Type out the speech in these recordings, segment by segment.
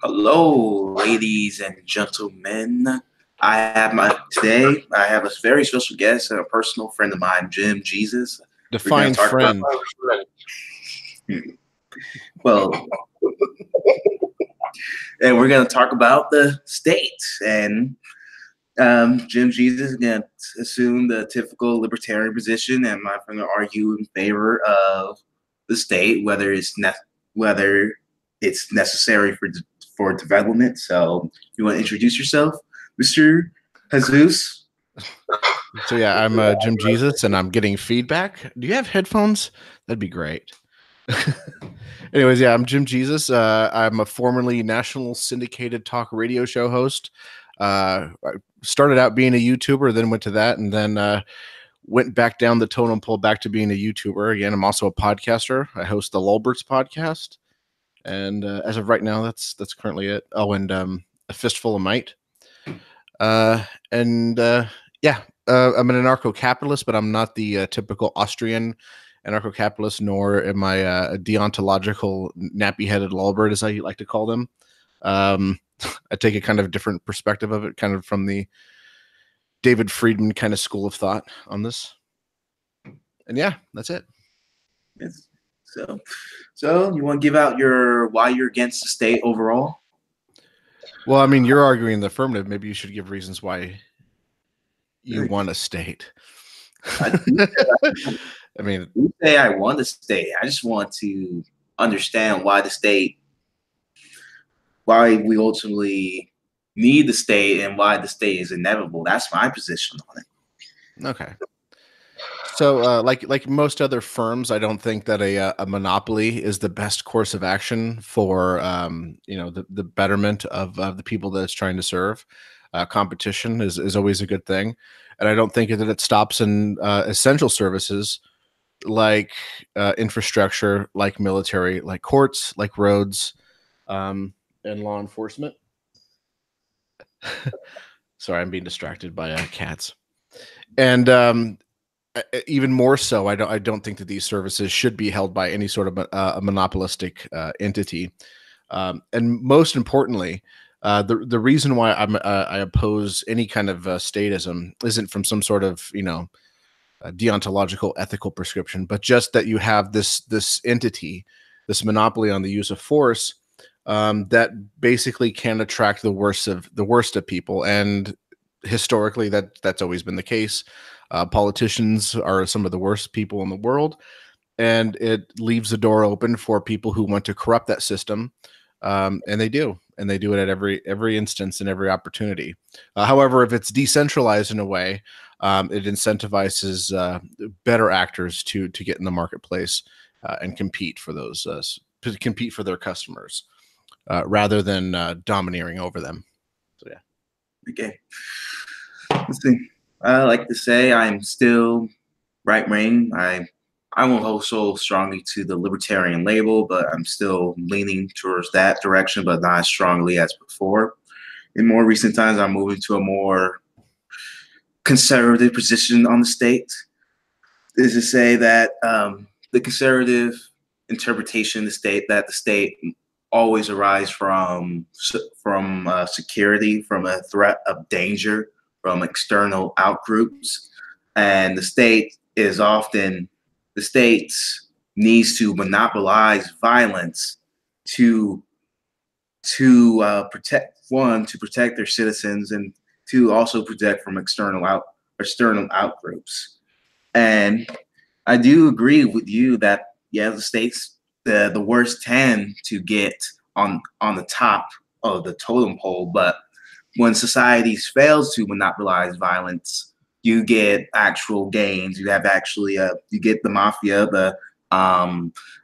Hello, ladies and gentlemen. I have a very special guest and a personal friend of mine, Jim Jesus. Define friend. Well, and we're going to talk about the state. And Jim Jesus is going to assume the typical libertarian position, and I'm going to argue in favor of the state, whether it's necessary for development. So, you want to introduce yourself, Mr. Jesus? So yeah, I'm Jim Jesus, and I'm getting feedback. Do you have headphones? That'd be great. Anyways, yeah, I'm Jim Jesus. I'm a formerly national syndicated talk radio show host. I started out being a YouTuber, then went to that, and then went back down the totem pole back to being a YouTuber. Again, I'm also a podcaster. I host the Lulberts podcast. And as of right now, that's currently it. Oh, and a fistful of might. Yeah, I'm an anarcho-capitalist, but I'm not the typical Austrian anarcho-capitalist, nor am I a deontological nappy-headed Lulbert, as I like to call them. I take a kind of different perspective of it, kind of from the David Friedman kind of school of thought on this. And yeah, that's it. Yes. So you want to give out why you're against the state overall? Well, I mean, you're arguing the affirmative. Maybe you should give reasons why you want a state. I mean, you say I want a state. I just want to understand why we ultimately need the state and why the state is inevitable. That's my position on it. Okay. So, like most other firms, I don't think that a monopoly is the best course of action for the betterment of the people that it's trying to serve. Competition is always a good thing, and I don't think that it stops in essential services like infrastructure, like military, like courts, like roads, and law enforcement. Sorry, I'm being distracted by cats, and even more so, I don't think that these services should be held by any sort of a monopolistic entity. And most importantly, the reason why I oppose any kind of statism isn't from some sort of deontological ethical prescription, but just that you have this entity, this monopoly on the use of force that basically can attract the worst of people, and historically that's always been the case. Politicians are some of the worst people in the world, and it leaves the door open for people who want to corrupt that system, and they do it at every instance and every opportunity. However, if it's decentralized in a way, it incentivizes better actors to get in the marketplace and compete for their customers rather than domineering over them. So yeah. Okay. Let's see. I like to say I'm still right-wing. I won't hold so strongly to the libertarian label, but I'm still leaning towards that direction, but not as strongly as before. In more recent times, I'm moving to a more conservative position on the state. Is to say that the conservative interpretation of the state always arises from security, from a threat of danger, from external outgroups, and the state needs to monopolize violence to protect their citizens, and to also protect from external outgroups. And I do agree with you that the states, the worst tend to get on the top of the totem pole, but when societies fails to monopolize violence, you get actual gains. You get the Mafia.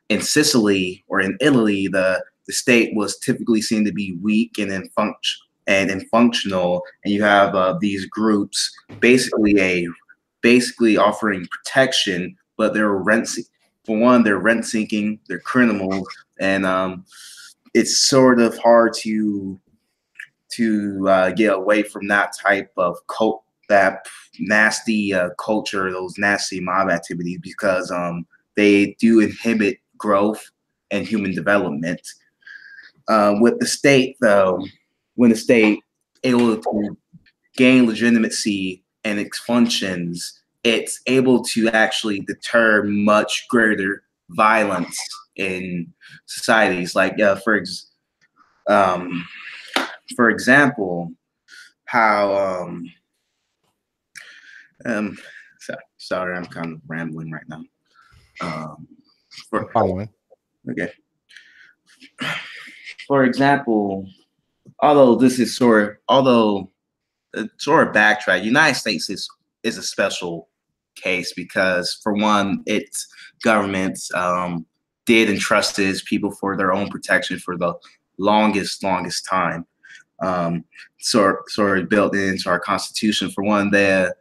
In Sicily or in Italy, the state was typically seen to be weak and functional, and you have these groups basically offering protection, but they're rent seeking, they're criminals, and it's sort of hard to get away from that type of that nasty culture, those nasty mob activities, because they do inhibit growth and human development. With the state, though, when the state able to gain legitimacy in its functions, it's able to actually deter much greater violence in societies. Like, um, for example, how um, sorry, I'm kind of rambling right now. For Following. okay, for example, although this is although sort of backtrack, United States is a special case because for one, its government did entrust its people for their own protection for the longest time. Sort of built into our Constitution. For one, the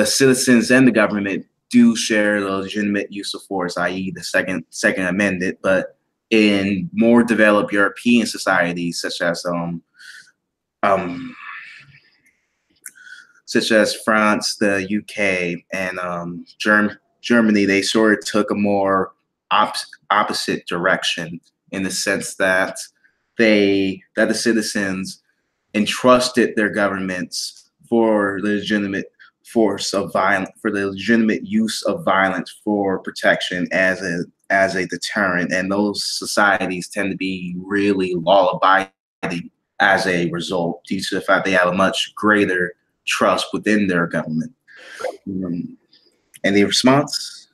citizens and the government do share the legitimate use of force, i.e., the Second Amendment. But in more developed European societies, um, such as France, the UK, and Germany, they sort of took a more opposite direction in the sense that the citizens entrusted their governments for the legitimate force of violence, for the legitimate use of violence for protection as a deterrent, and those societies tend to be really law abiding as a result, due to the fact they have a much greater trust within their government. Any response?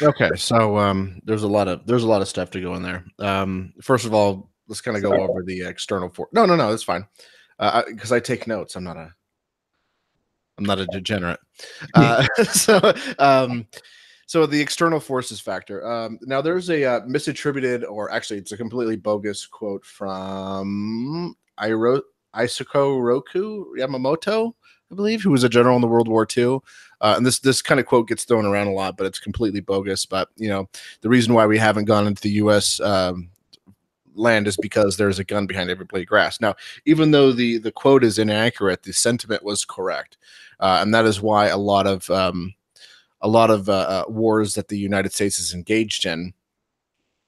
Okay, so there's a lot of stuff to go in there. First of all, let's kind of go over the external force. No, that's fine. Because I take notes. I'm not a degenerate. So so the external forces factor. Now there's a misattributed, or actually it's a completely bogus quote from Isoko Roku Yamamoto, I believe, who was a general in the World War II. And this kind of quote gets thrown around a lot, but it's completely bogus. But the reason why we haven't gone into the U.S. Land is because there's a gun behind every blade of grass. Now, even though the quote is inaccurate, the sentiment was correct, and that is why a lot of wars that the United States is engaged in,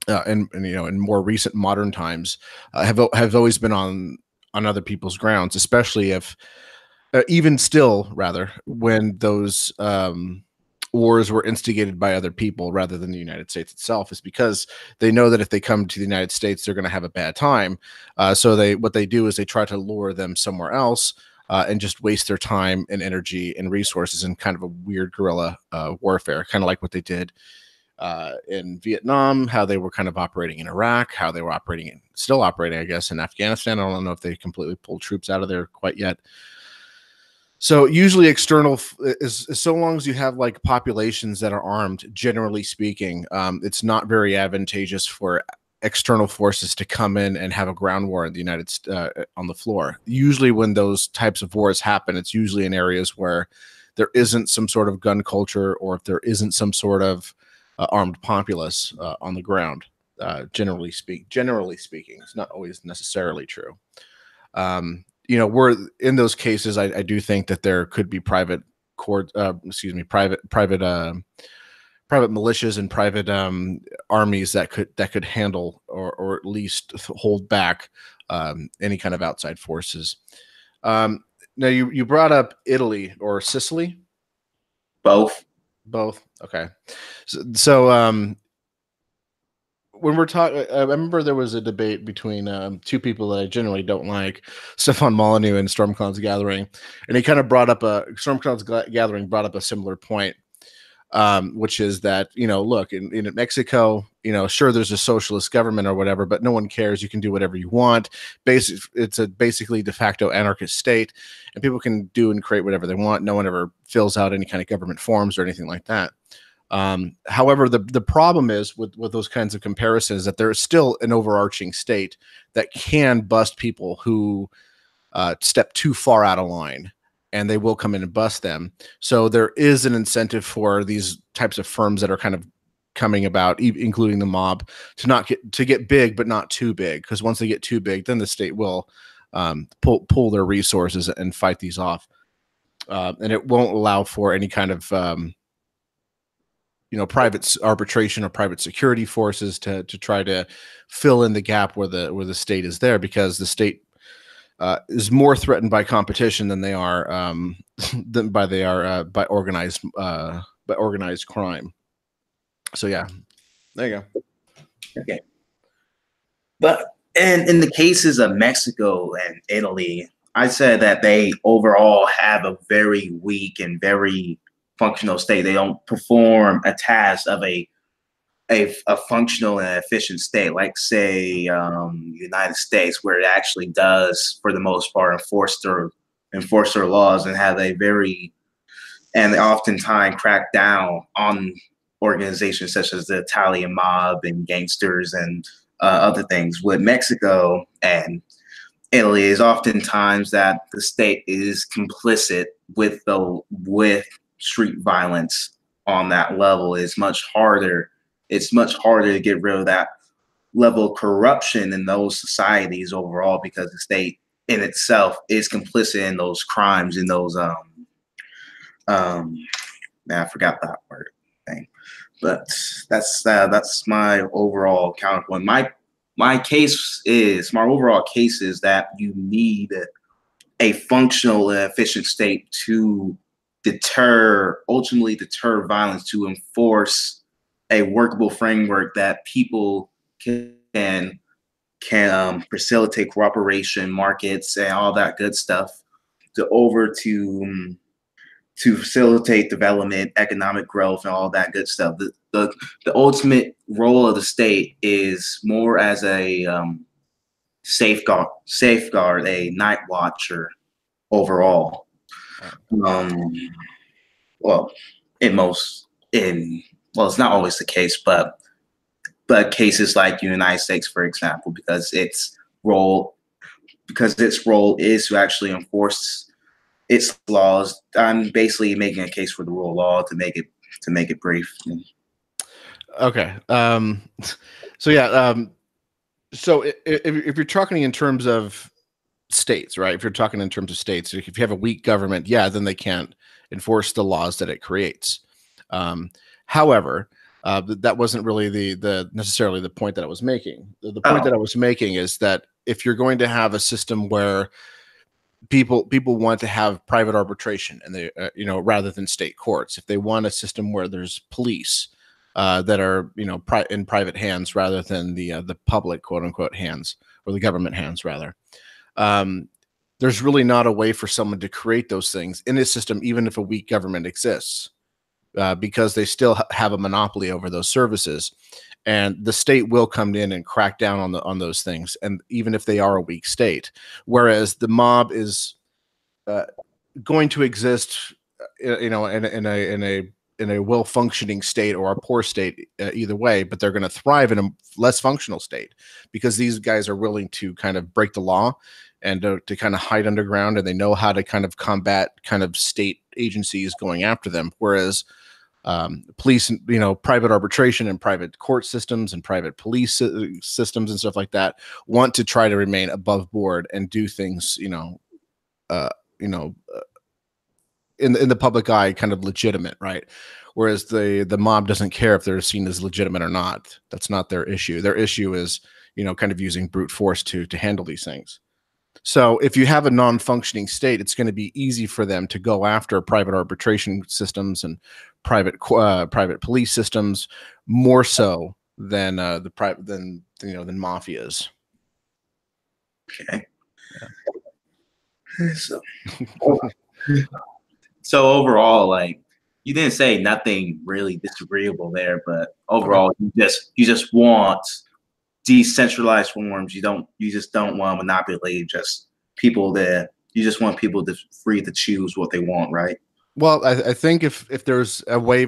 in more recent modern times, have always been on other people's grounds, especially if even still, rather, when those wars were instigated by other people rather than the United States itself, is because they know that if they come to the United States, they're going to have a bad time. So what they do is they try to lure them somewhere else and just waste their time and energy and resources in kind of a weird guerrilla warfare, kind of like what they did in Vietnam, how they were kind of operating in Iraq, how they were still operating, I guess, in Afghanistan. I don't know if they completely pulled troops out of there quite yet. So usually external is so long as you have like populations that are armed, generally speaking, it's not very advantageous for external forces to come in and have a ground war in the United States on the floor. Usually when those types of wars happen, it's usually in areas where there isn't some sort of gun culture, or if there isn't some sort of armed populace on the ground. Generally speaking, it's not always necessarily true. We're in those cases. I do think that there could be private militias and private armies that could handle or at least hold back any kind of outside forces. Now you brought up Italy or Sicily. Both. Okay. So when we're talking, I remember there was a debate between two people that I generally don't like, Stefan Molyneux and Stormcloud's Gathering, and he kind of Stormcloud's Gathering brought up a similar point, which is that, look, in Mexico, sure, there's a socialist government or whatever, but no one cares. You can do whatever you want. It's a basically de facto anarchist state, and people can do and create whatever they want. No one ever fills out any kind of government forms or anything like that. However, the problem is with those kinds of comparisons that there is still an overarching state that can bust people who step too far out of line, and they will come in and bust them. So there is an incentive for these types of firms that are kind of coming about, including the mob, to get big, but not too big, because once they get too big, then the state will pull their resources and fight these off, and it won't allow for any kind of private arbitration or private security forces to try to fill in the gap where the state is there, because the state is more threatened by competition than they are by organized crime. So yeah, there you go. Okay. But in the cases of Mexico and Italy, I said that they overall have a very weak and very functional state. They don't perform a task of a functional and efficient state, like say United States, where it actually does, for the most part, enforce their laws and have a very, and they oftentimes crack down on organizations such as the Italian mob and gangsters and other things. With Mexico and Italy, is oftentimes that the state is complicit with street violence on that level. It's much harder to get rid of that level of corruption in those societies overall, because the state in itself is complicit in those crimes, in those I forgot that word thing. But that's my overall counterpoint. My overall case is that you need a functional and efficient state to ultimately deter violence, to enforce a workable framework that people can facilitate cooperation, markets, and all that good stuff to facilitate development, economic growth, and all that good stuff. The ultimate role of the state is more as a safeguard, a night watcher overall. Well, it's not always the case, but cases like the United States, for example, because its role is to actually enforce its laws. I'm basically making a case for the rule of law to make it brief. Okay. So yeah. So if you're talking in terms of states, right? If you're talking in terms of states, if you have a weak government, yeah, then they can't enforce the laws that it creates. However, that wasn't really necessarily the point that I was making. The point that I was making is that if you're going to have a system where people want to have private arbitration, and they rather than state courts, if they want a system where there's police that are in private hands rather than the public, quote unquote, hands, or the government hands rather, there's really not a way for someone to create those things in this system, even if a weak government exists, because they still have a monopoly over those services, and the state will come in and crack down on those things, and even if they are a weak state. Whereas the mob is going to exist, in a well-functioning state or a poor state, either way, but they're going to thrive in a less functional state, because these guys are willing to kind of break the law and to kind of hide underground, and they know how to kind of combat kind of state agencies going after them. Whereas police, private arbitration and private court systems and private police systems and stuff like that want to try to remain above board and do things, in the public eye, kind of legitimate, right? Whereas the mob doesn't care if they're seen as legitimate or not. That's not their issue. Their issue is, kind of using brute force to handle these things. So if you have a non-functioning state, it's going to be easy for them to go after private arbitration systems and private police systems, more so than than mafias. Okay. Yeah. So overall, like, you didn't say nothing really disagreeable there, but overall, you just want decentralized forms. You just don't want to monopolize you just want people to free to choose what they want, right? Well, I think if there's a way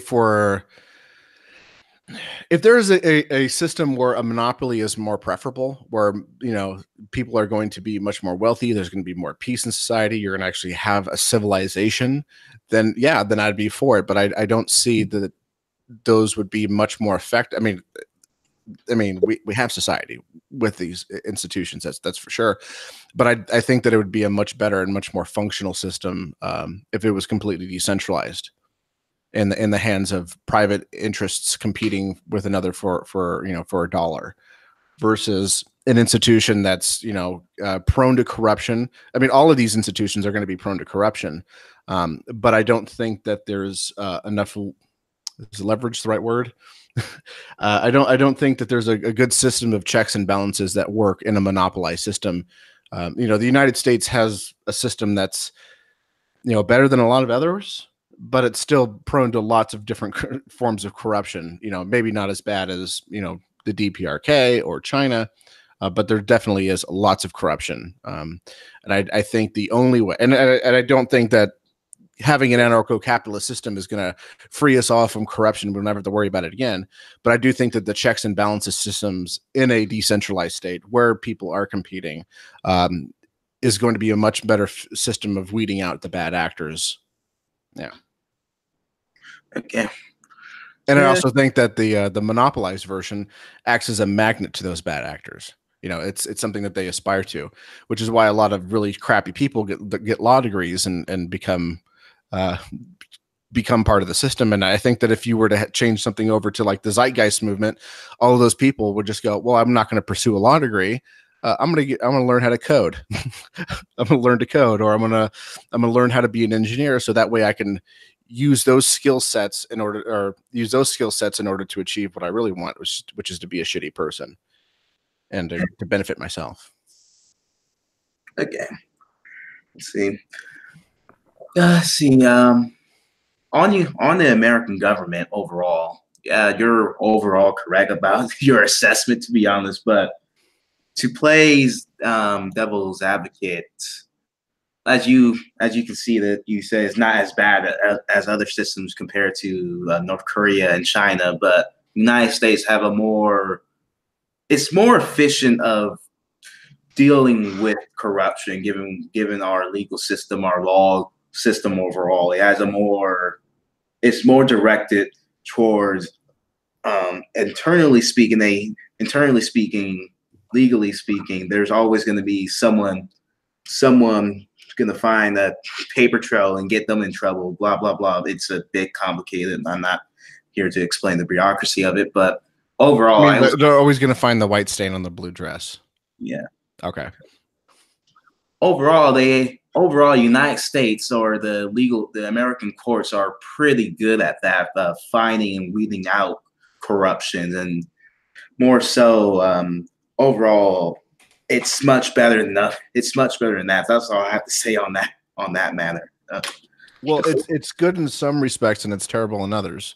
if there is a system where a monopoly is more preferable, where people are going to be much more wealthy, there's going to be more peace in society, you're going to actually have a civilization, then I'd be for it. But I don't see that those would be much more effective. I mean, we have society with these institutions, that's for sure. But I think that it would be a much better and much more functional system if it was completely decentralized. in the hands of private interests competing with another for for a dollar, versus an institution that's prone to corruption. I mean, all of these institutions are going to be prone to corruption, but I don't think that there's enough. Is leverage the right word? I don't think that there's a good system of checks and balances that work in a monopolized system. The United States has a system that's better than a lot of others, but it's still prone to lots of different forms of corruption. Maybe not as bad as the DPRK or China, but there definitely is lots of corruption. And I think the only way, and I don't think that having an anarcho-capitalist system is going to free us all from corruption. We'll never have to worry about it again. But I do think that the checks and balances systems in a decentralized state where people are competing is going to be a much better system of weeding out the bad actors. Yeah. Okay. And I also think that the monopolized version acts as a magnet to those bad actors. It's something that they aspire to, which is why a lot of really crappy people get law degrees and become part of the system. And I think that if you were to change something over to like the zeitgeist movement, all of those people would just go, well, I'm not going to pursue a law degree. I'm going to learn how to code. I'm going to learn to code, or I'm going to learn how to be an engineer. So that way I can use those skill sets in order to achieve what I really want, which is to be a shitty person and to benefit myself. Okay. Let's see. On the American government overall, yeah, you're overall correct about your assessment, to be honest. But to play devil's advocate, as you can see that you say it's not as bad as other systems compared to North Korea and China, but the United States have it's more efficient of dealing with corruption, given our legal system, our law system overall. It's more directed towards internally speaking, legally speaking, there's always going to be someone going to find a paper trail and get them in trouble, blah, blah, blah. It's a bit complicated. I'm not here to explain the bureaucracy of it, but overall, they're always going to find the white stain on the blue dress. Yeah. Okay. Overall, United States or the American courts are pretty good at that, finding and weeding out corruption, and more so, overall, it's much better than that. That's all I have to say on that matter. Well, it's good in some respects and it's terrible in others.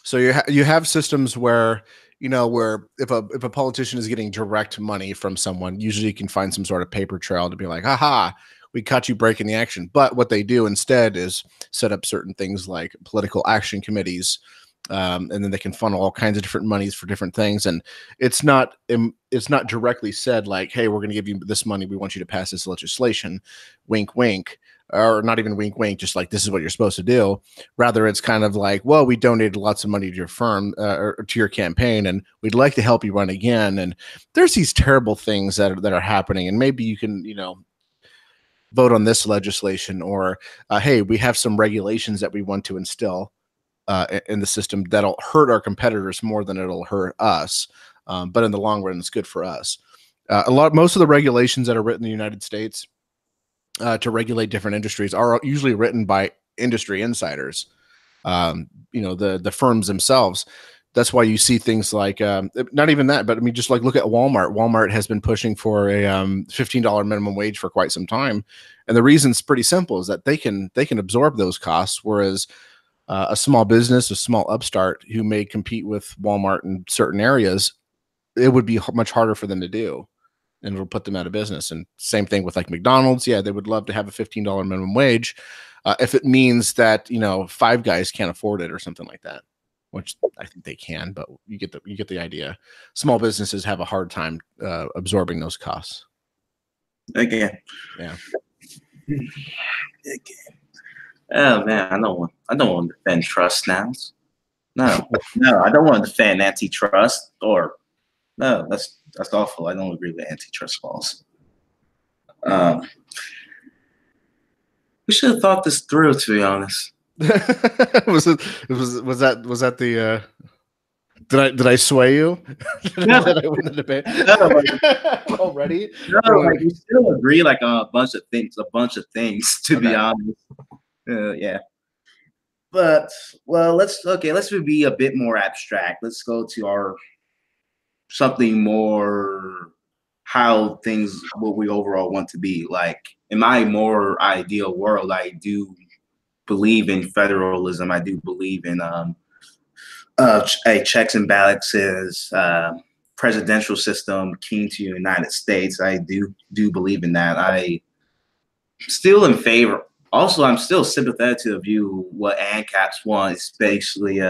So you have systems where if a politician is getting direct money from someone, usually you can find some sort of paper trail to be like, haha, we caught you breaking the action. But what they do instead is set up certain things like political action committees, and then they can funnel all kinds of different monies for different things. And it's not directly said like, hey, we're going to give you this money, we want you to pass this legislation, wink wink, or not even wink wink, just like this is what you're supposed to do. Rather, it's kind of like, well, we donated lots of money to your firm or to your campaign, and we'd like to help you run again. And there's these terrible things that are happening, and maybe you can vote on this legislation, or hey, we have some regulations that we want to instill in the system that'll hurt our competitors more than it'll hurt us, but in the long run, it's good for us. Most of the regulations that are written in the United States to regulate different industries are usually written by industry insiders, the firms themselves. That's why you see things like not even that, but I mean, just like look at Walmart. Walmart has been pushing for a $15 minimum wage for quite some time, and the reason's pretty simple: is that they can absorb those costs, whereas a small business, a small upstart who may compete with Walmart in certain areas, it would be much harder for them to do, and it'll put them out of business. And same thing with like McDonald's. Yeah, they would love to have a $15 minimum wage if it means that Five Guys can't afford it or something like that, which I think they can, but you get the idea. Small businesses have a hard time absorbing those costs. Again. Yeah. Again. Oh man, I don't want to defend trust now. No, I don't want to defend antitrust. Or no, that's awful. I don't agree with antitrust laws. We should have thought this through, to be honest. Was that the did I sway you? No, That I win the debate no, already? like we still agree like on a bunch of things to be Okay. honest. Yeah. But well, let's be a bit more abstract. Let's go to our something more how things what we overall want to be. Like in my more ideal world, I do believe in federalism. I do believe in a checks and balances presidential system keen to the United States. I do believe in that. I still in favor. Also, I'm still sympathetic to the view what ANCAPs want, especially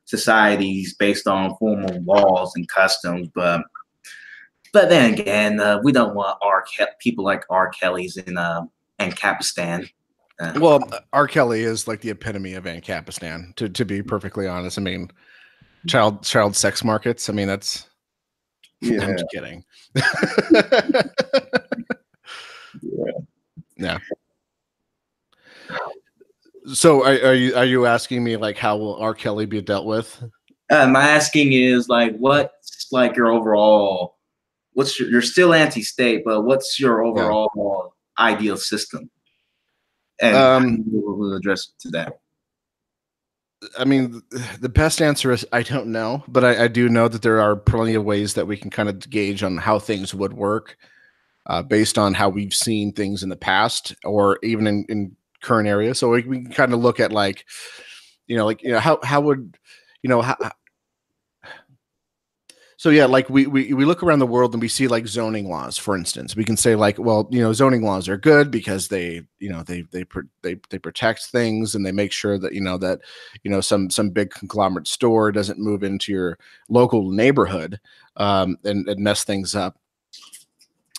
societies based on formal laws and customs. But then again, we don't want people like R. Kelly's in Ancapistan. Well, R. Kelly is like the epitome of Ancapistan, to be perfectly honest. I mean, child sex markets. I mean, that's Yeah. I'm just kidding. Yeah. So are you asking me like how will R. Kelly be dealt with? My asking is like, what's like your overall? You're still anti-state, but what's your overall ideal system? And we'll address to that. I mean, the best answer is I don't know, but I do know that there are plenty of ways that we can kind of gauge on how things would work based on how we've seen things in the past or even in current areas. So we can kind of look at like, how would, how, so yeah, like we look around the world and we see like zoning laws, for instance. We can say like, well, zoning laws are good because they protect things and they make sure that some big conglomerate store doesn't move into your local neighborhood and mess things up.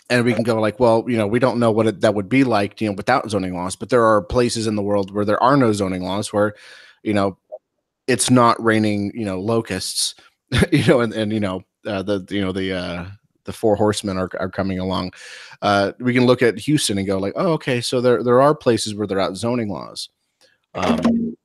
And we can go like, well, we don't know what that would be like, without zoning laws. But there are places in the world where there are no zoning laws, where it's not raining locusts. The four horsemen are coming along. We can look at Houston and go like, oh, okay, so there are places where they're out zoning laws, and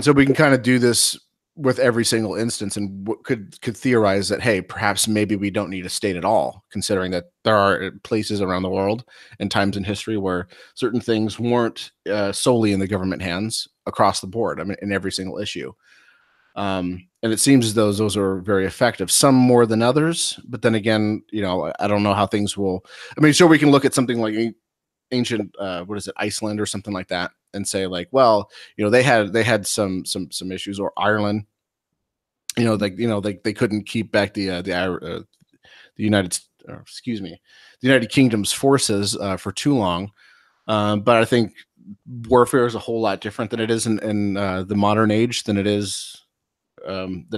so we can kind of do this with every single instance, and could theorize that, hey, perhaps maybe we don't need a state at all, considering that there are places around the world and times in history where certain things weren't solely in the government hands across the board. I mean, in every single issue. And it seems as though those are very effective, some more than others. But then again, I don't know how things will. I mean, sure, we can look at something like ancient, what is it, Iceland or something like that, and say like, well, they had some issues, or Ireland. They couldn't keep back the United Kingdom's forces for too long. But I think warfare is a whole lot different than it is in the modern age than it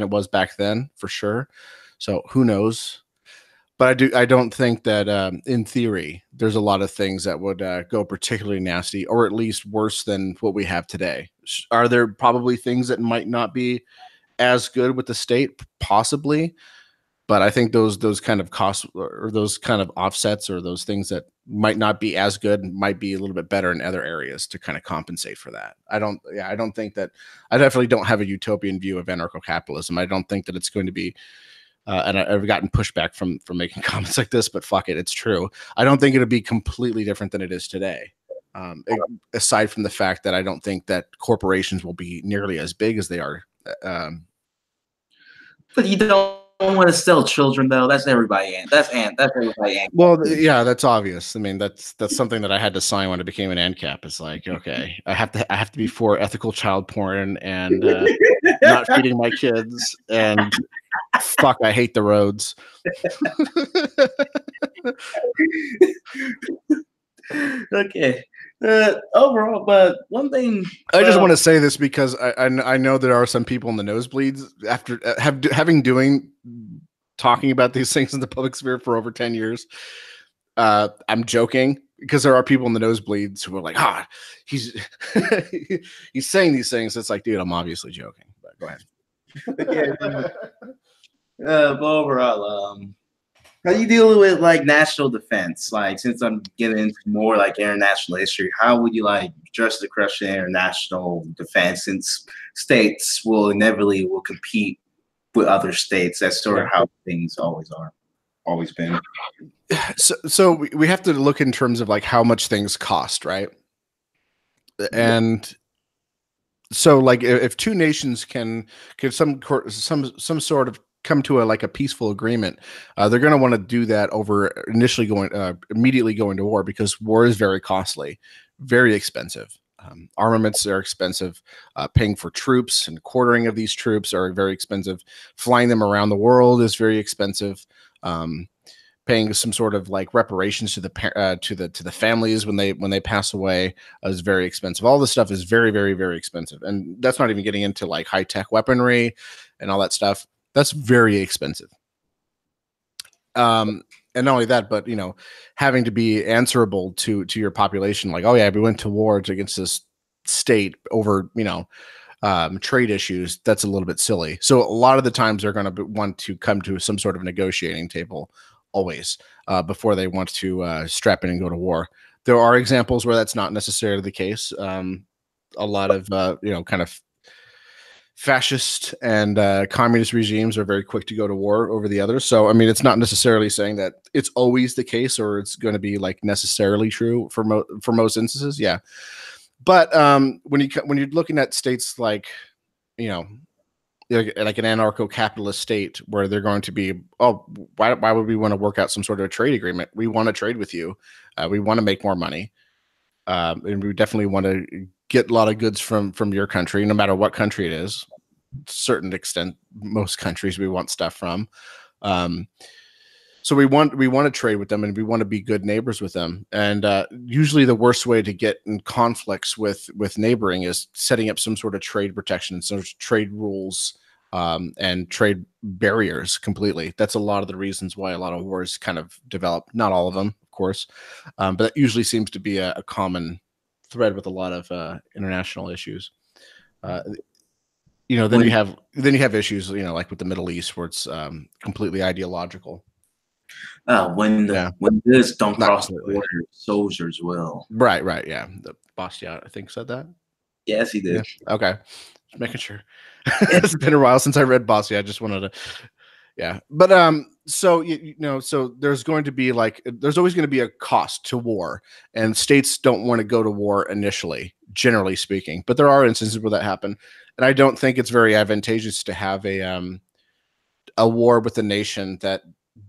was back then, for sure. So who knows? But I don't think that in theory there's a lot of things that would go particularly nasty, or at least worse than what we have today. Are there probably things that might not be as good with the state? Possibly. But I think those kind of costs, or those kind of offsets, or those things that might not be as good might be a little bit better in other areas to kind of compensate for that. I don't think that. I definitely don't have a utopian view of anarcho-capitalism. I don't think that it's going to be, and I've gotten pushback from making comments like this, but fuck it, it's true. I don't think it'll be completely different than it is today. Aside from the fact that I don't think that corporations will be nearly as big as they are. But you don't want to sell children, though. That's everybody. That's everybody. Well, yeah, that's obvious. I mean, that's something that I had to sign when I became an ANCAP. It's like, okay, I have to be for ethical child porn and not feeding my kids, and fuck, I hate the roads. Okay. Overall, but one thing I just want to say this because I know there are some people in the nosebleeds after talking about these things in the public sphere for over 10 years. I'm joking, because there are people in the nosebleeds who are like, he's he's saying these things. It's like, dude, I'm obviously joking. But go ahead. But overall, How do you deal with like national defense? Like, since I'm getting into more like international history, how would you like address the question of international defense? Since states will inevitably will compete with other states. That's sort of Yeah. how things always are, always been. So we have to look in terms of like how much things cost, right? Yeah. And so like if two nations can some sort of come to a like a peaceful agreement, they're going to want to do that over initially going immediately going to war, because war is very costly, very expensive. Armaments are expensive. Paying for troops and quartering of these troops are very expensive. Flying them around the world is very expensive. Paying some sort of like reparations to the families when they pass away is very expensive. All this stuff is very, very, very expensive, and that's not even getting into like high tech weaponry and all that stuff. That's very expensive. And not only that, but having to be answerable to your population, like, oh yeah, we went to war against this state over trade issues. That's a little bit silly. So a lot of the times they're going to want to come to some sort of negotiating table always, before they want to strap in and go to war. There are examples where that's not necessarily the case. A lot of kind of fascist and communist regimes are very quick to go to war over the others. So I mean, it's not necessarily saying that it's always the case, or it's going to be like necessarily true for most instances. Yeah, but when you're looking at states like, you know like an anarcho-capitalist state, where they're going to be, oh, why would we want to work out some sort of a trade agreement? We want to trade with you. We want to make more money. And we definitely want to get a lot of goods from your country, no matter what country it is. To a certain extent, most countries we want stuff from. So we want to trade with them, and we want to be good neighbors with them. And usually the worst way to get in conflicts with neighboring is setting up some sort of trade protection, some trade rules, and trade barriers completely. That's a lot of the reasons why a lot of wars kind of develop. Not all of them, of course, but that usually seems to be a common thread with a lot of international issues. Then you have issues, like with the Middle East, where it's completely ideological. Yeah, When goods don't not cross the completely. border, soldiers will. Right. Yeah, the Basquiat, I think, said that. Yes, he Yeah. did. Okay. Just making sure. It's been a while since I read Basquiat. I just wanted to. Yeah, but so so there's always going to be a cost to war, and states don't want to go to war initially, generally speaking. But there are instances where that happen, and I don't think it's very advantageous to have a war with a nation that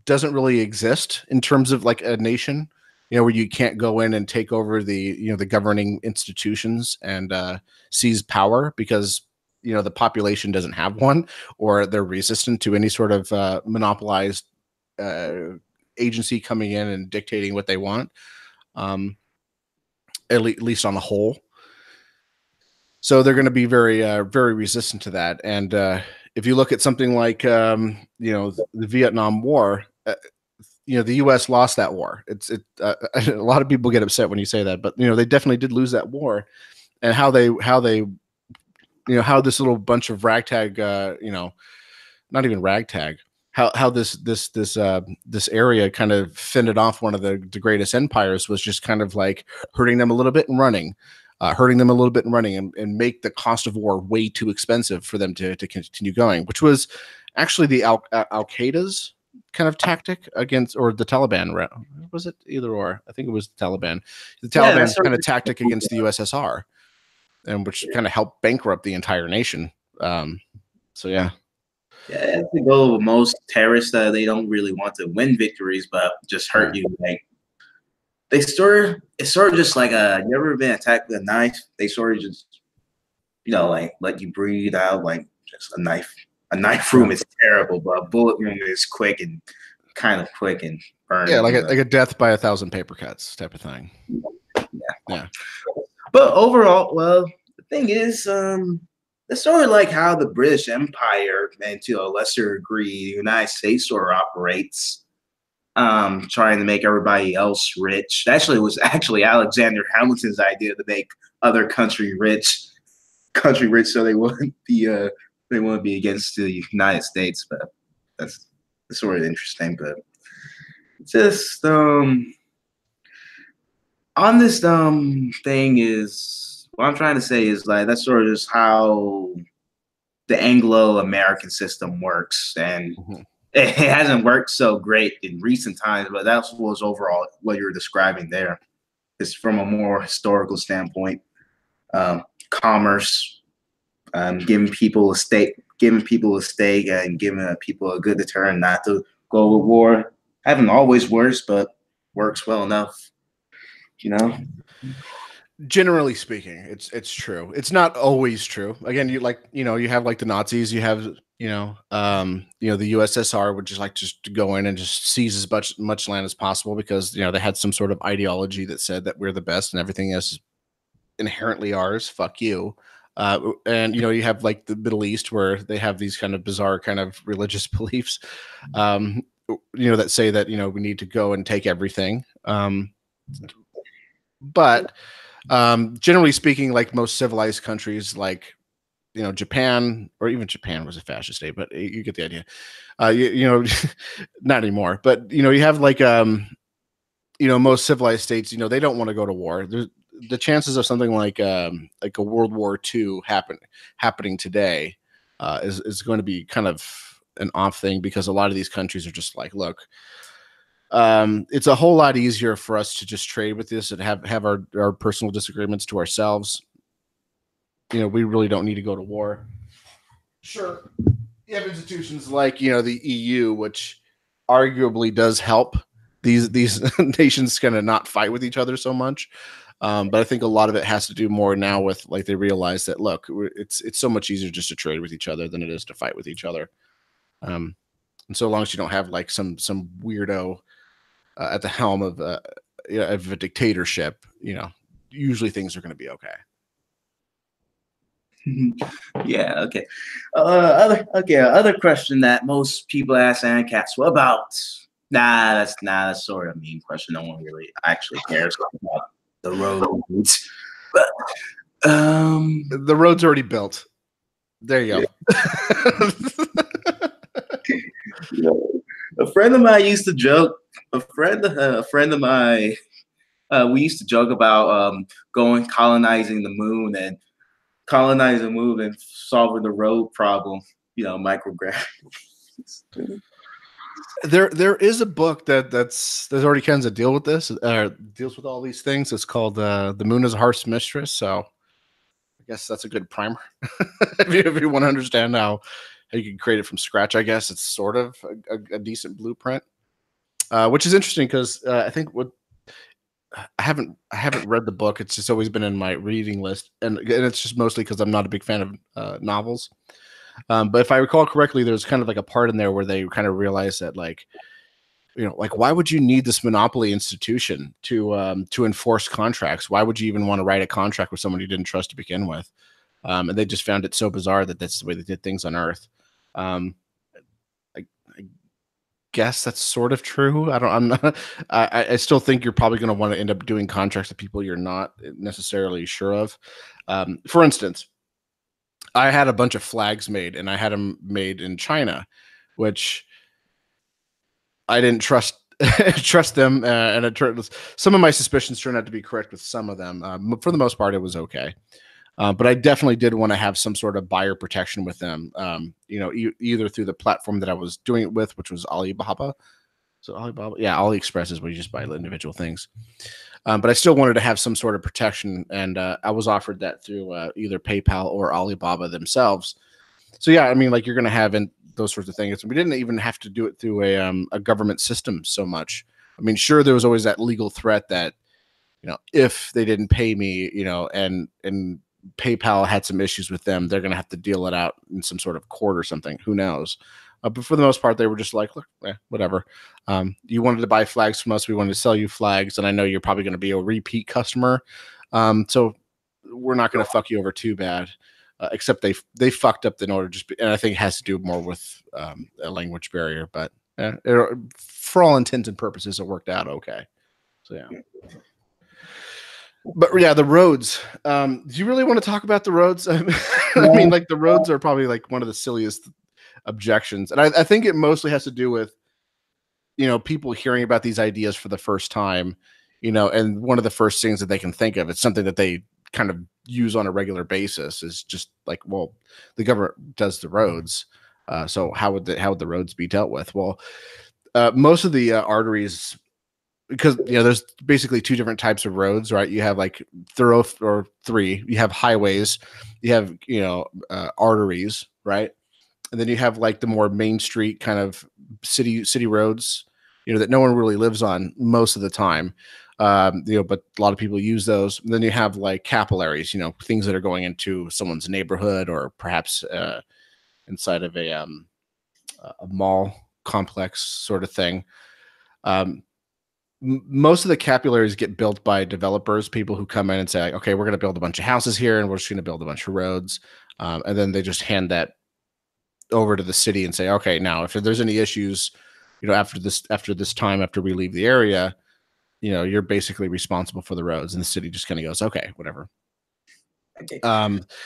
doesn't really exist in terms of like a nation, where you can't go in and take over the governing institutions and seize power, because the population doesn't have one, or they're resistant to any sort of monopolized uh, agency coming in and dictating what they want, at least on the whole. So they're going to be very very resistant to that. And if you look at something like the Vietnam War, the U.S. lost that war. A lot of people get upset when you say that, but they definitely did lose that war. And how this little bunch of ragtag, not even ragtag, how this area kind of fended off one of the greatest empires, was just kind of like hurting them a little bit and running. And make the cost of war way too expensive for them to continue going, which was actually the Al Qaeda's kind of tactic against, or the Taliban. Was it either or? I think it was the Taliban. The Taliban's kind of tactic against the USSR, and which kind of helped bankrupt the entire nation. So yeah. Yeah, that's the goal of most terrorists. They don't really want to win victories, but just hurt you. Like it's sort of just like you ever been attacked with a knife? They sort of just like let you breathe out, like just a knife. A knife room is terrible, but a bullet room is quick and burning. Yeah, like a death by 1,000 paper cuts type of thing. Yeah. But overall, well, the thing is, it's sort of like how the British Empire, and to a lesser degree, the United States sort of operates, trying to make everybody else rich. Actually, it was Alexander Hamilton's idea to make other country rich, so they wouldn't be against the United States. But that's sort of interesting. But just on this thing is what I'm trying to say is like that's sort of just how the Anglo-American system works, and Mhm. it hasn't worked so great in recent times, but that was overall what you were describing there. It's from a more historical standpoint, commerce, giving people a stake, and giving people a good deterrent not to go to war. Haven't always works, but works well enough, you know. Generally speaking, it's true. It's not always true. Again, you have like the Nazis, you have the USSR would just to go in and just seize as much land as possible because they had some sort of ideology that said that we're the best and everything is inherently ours. Fuck you. And you have like the Middle East where they have these kind of bizarre kind of religious beliefs, that say that we need to go and take everything. But generally speaking, like most civilized countries, like Japan, or even Japan was a fascist state, but you get the idea. Not anymore. But you have like most civilized states, they don't want to go to war. The chances of something like a World War II happening today is going to be kind of an off thing because a lot of these countries are just like, look, it's a whole lot easier for us to just trade with this and have our personal disagreements to ourselves. We really don't need to go to war. Sure, you have institutions like the EU, which arguably does help these nations kind of not fight with each other so much. But I think a lot of it has to do more now with like they realize that look, it's so much easier just to trade with each other than it is to fight with each other. And so long as you don't have like some weirdo at the helm of of a dictatorship, usually things are going to be okay. Yeah. Okay. Other question that most people ask ANCAPs. What about? That's sort of a mean question. No one really actually cares about the roads. But the road's already built. There you go. A friend of mine used to joke. A friend of mine. We used to joke about colonizing the moon and solving the road problem. Microgravity. There is a book there's already kinds of deal with this, deals with all these things. It's called The Moon is a Harsh Mistress. So I guess that's a good primer. if you want to understand how you can create it from scratch, I guess it's sort of a decent blueprint, which is interesting because I think I haven't read the book. It's just always been in my reading list, and it's just mostly because I'm not a big fan of novels. But if I recall correctly, there's kind of like a part in there where they kind of realize that like why would you need this monopoly institution to enforce contracts? Why would you even want to write a contract with someone you didn't trust to begin with? And they just found it so bizarre that that's the way they did things on Earth. I guess that's sort of true. I still think you're probably going to want to end up doing contracts with people you're not necessarily sure of. For instance, I had a bunch of flags made, and I had them made in China, which I didn't trust them, and some of my suspicions turned out to be correct with some of them. For the most part, it was okay. But I definitely did want to have some sort of buyer protection with them, either through the platform that I was doing it with, which was Alibaba. So Alibaba, yeah, AliExpress is where you just buy individual things. But I still wanted to have some sort of protection, and I was offered that through either PayPal or Alibaba themselves. So yeah, I mean, like you're going to have those sorts of things. We didn't even have to do it through a government system so much. I mean, sure, there was always that legal threat that if they didn't pay me, and PayPal had some issues with them, they're going to have to deal it out in some sort of court or something. Who knows? But for the most part, they were just like, look, whatever. You wanted to buy flags from us. We wanted to sell you flags. And I know you're probably going to be a repeat customer. So we're not going to fuck you over too bad. Except they fucked up in order and I think it has to do more with a language barrier. But for all intents and purposes, it worked out okay. So, yeah. But yeah, the roads. Do you really want to talk about the roads? I mean, like the roads are probably like one of the silliest objections, and I think it mostly has to do with people hearing about these ideas for the first time, and one of the first things that they can think of, it's something that they kind of use on a regular basis, is just like, well, the government does the roads. So how would the roads be dealt with? Well, most of the arteries, because there's basically two different types of roads, right? You have like or three. You have highways, you have arteries, right? And then you have like the more main street kind of city roads, that no one really lives on most of the time. But a lot of people use those. And then you have like capillaries, things that are going into someone's neighborhood, or perhaps inside of a mall complex sort of thing. Most of the capillaries get built by developers, people who come in and say, okay, we're going to build a bunch of houses here, and we're just going to build a bunch of roads. And then they just hand that over to the city and say, okay, now if there's any issues, after this time, after we leave the area, you're basically responsible for the roads. And the city just kind of goes, okay, whatever. Okay.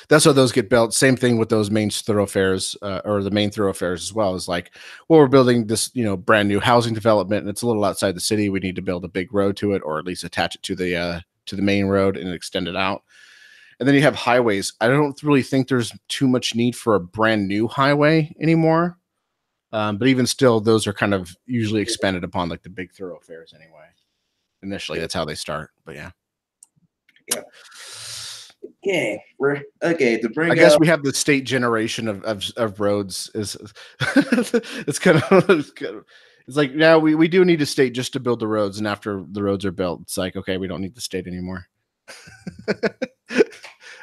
That's how those get built. Same thing with those main thoroughfares, or the main thoroughfares as well. Is like, well, we're building this, brand new housing development, and it's a little outside the city. We need to build a big road to it, or at least attach it to the main road and extend it out. And then you have highways. I don't really think there's too much need for a brand new highway anymore. But even still, those are kind of usually expanded upon, like the big thoroughfares anyway. Initially, that's how they start. But yeah. Okay. To bring I guess we have the state generation of roads. Is it's kind of it's like, yeah, we do need a state just to build the roads, and after the roads are built, it's like, okay, we don't need the state anymore.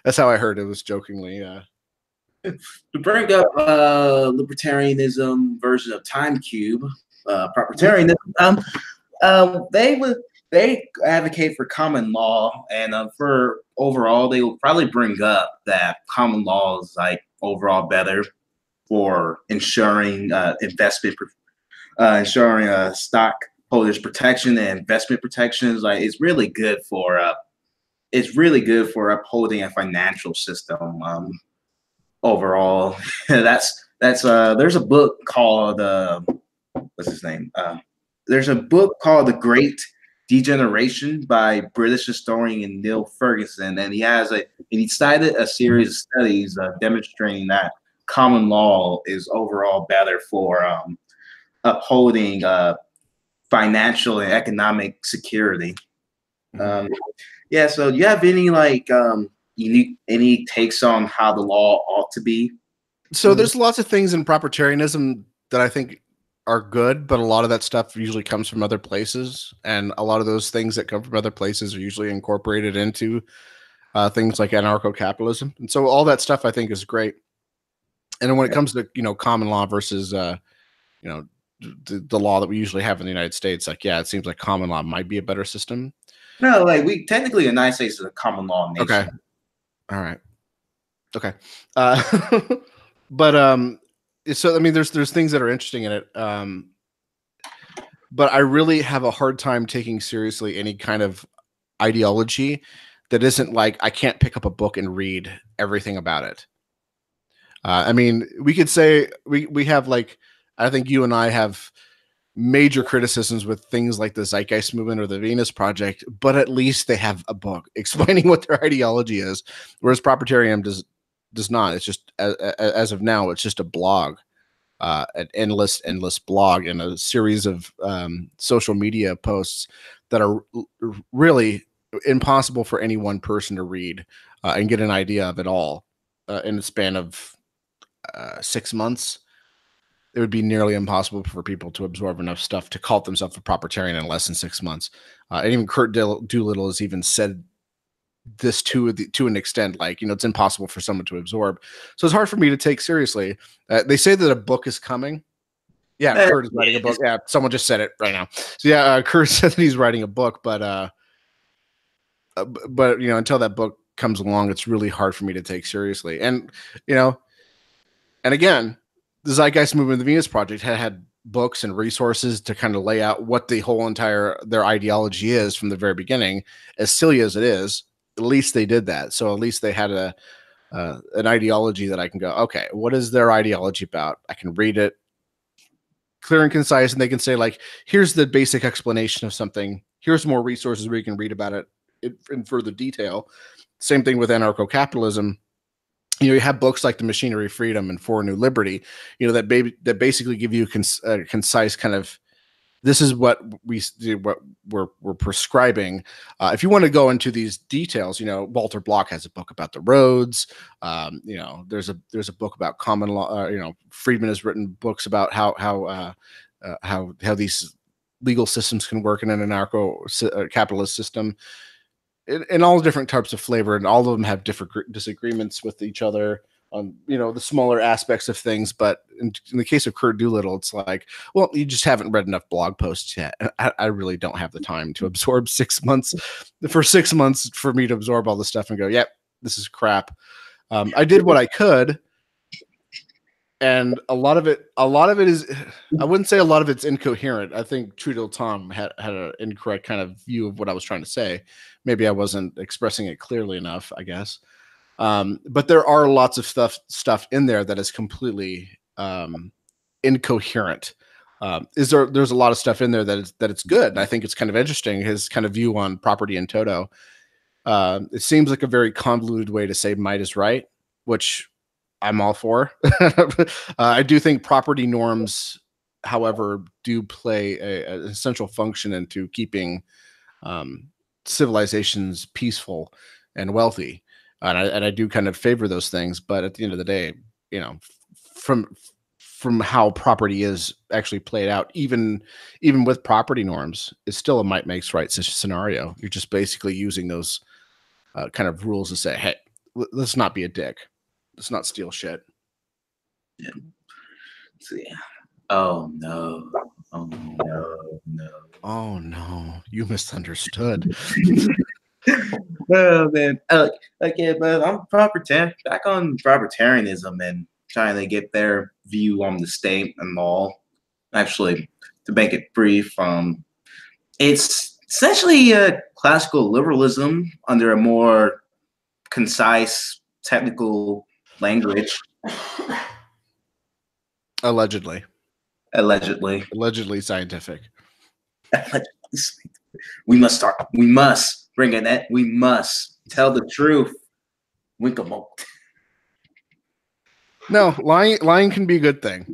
That's how I heard it, was jokingly. To bring up libertarianism version of Time Cube, proprietarianism. They advocate for common law, and for overall, they will probably bring up that common law is like overall better for ensuring ensuring stockholders protection and investment protections. Like it's really good for upholding a financial system. Overall, that's there's a book called what's his name? There's a book called The Great Degeneration by British historian Neil Ferguson, and he cited a series of studies demonstrating that common law is overall better for upholding financial and economic security. Yeah. So, do you have any any takes on how the law ought to be? So there's lots of things in proprietarianism that I think are good, but a lot of that stuff usually comes from other places, and a lot of those things that come from other places are usually incorporated into things like anarcho-capitalism. And so all that stuff I think is great. And then when it comes to common law versus the law that we usually have in the United States, like, yeah, it seems like common law might be a better system. No, like we technically, the United States is a common law nation. Okay. All right. Okay. But so I mean, there's things that are interesting in it. But I really have a hard time taking seriously any kind of ideology that isn't like, I can't pick up a book and read everything about it. I mean, we could say we have, like, I think you and I have major criticisms with things like the Zeitgeist movement or the Venus Project, but at least they have a book explaining what their ideology is, whereas proprietarian does not. It's just, as of now, it's just a blog, an endless blog, and a series of social media posts that are really impossible for any one person to read and get an idea of it all in the span of 6 months. It would be nearly impossible for people to absorb enough stuff to call themselves a proprietarian in less than 6 months. And even Kurt Doolittle has even said this to an extent, like, it's impossible for someone to absorb. So it's hard for me to take seriously. They say that a book is coming. Yeah, Kurt is writing a book. Yeah, someone just said it right now. So yeah, Kurt said that he's writing a book, but until that book comes along, it's really hard for me to take seriously. And and again, the Zeitgeist movement, the Venus Project, had books and resources to kind of lay out what the whole their ideology is from the very beginning. As silly as it is, at least they did that. So at least they had an ideology that I can go, okay, what is their ideology about? I can read it, clear and concise, and they can say like, here's the basic explanation of something. Here's more resources where you can read about it in further detail. Same thing with anarcho-capitalism. You have books like The Machinery of Freedom and For a New Liberty, that basically give you a concise kind of, this is what we're prescribing. If you want to go into these details, Walter Block has a book about the roads. There's a book about common law. Friedman has written books about how these legal systems can work in an anarcho-capitalist system, in all different types of flavor, and all of them have different disagreements with each other on the smaller aspects of things. But in the case of Kurt Doolittle, it's like, well, you just haven't read enough blog posts yet. I really don't have the time to absorb 6 months for me to absorb all this stuff and go, yep, this is crap. I did what I could, and a lot of it is, I wouldn't say a lot of it's incoherent. I think Trudeau Tom had an incorrect kind of view of what I was trying to say. Maybe I wasn't expressing it clearly enough, I guess. But there are lots of stuff in there that is completely incoherent. There's a lot of stuff in there that it's good. And I think it's kind of interesting, his kind of view on property in toto. It seems like a very convoluted way to say might is right, which I'm all for. I do think property norms, however, do play an essential function into keeping civilizations peaceful and wealthy. And I do kind of favor those things, but at the end of the day, from how property is actually played out, even with property norms, it's still a might makes right scenario. You're just basically using those kind of rules to say, hey, let's not be a dick. Let's not steal shit. Yeah. So, yeah. Oh no. Oh no. No. Oh no. You misunderstood. Well, man, yeah, but I'm back on proprietarianism and trying to get their view on the state and law. Actually, to make it brief, it's essentially classical liberalism under a more concise, technical language. Allegedly scientific. We must bring in that. We must tell the truth. Wink-a-moke. No, lying can be a good thing.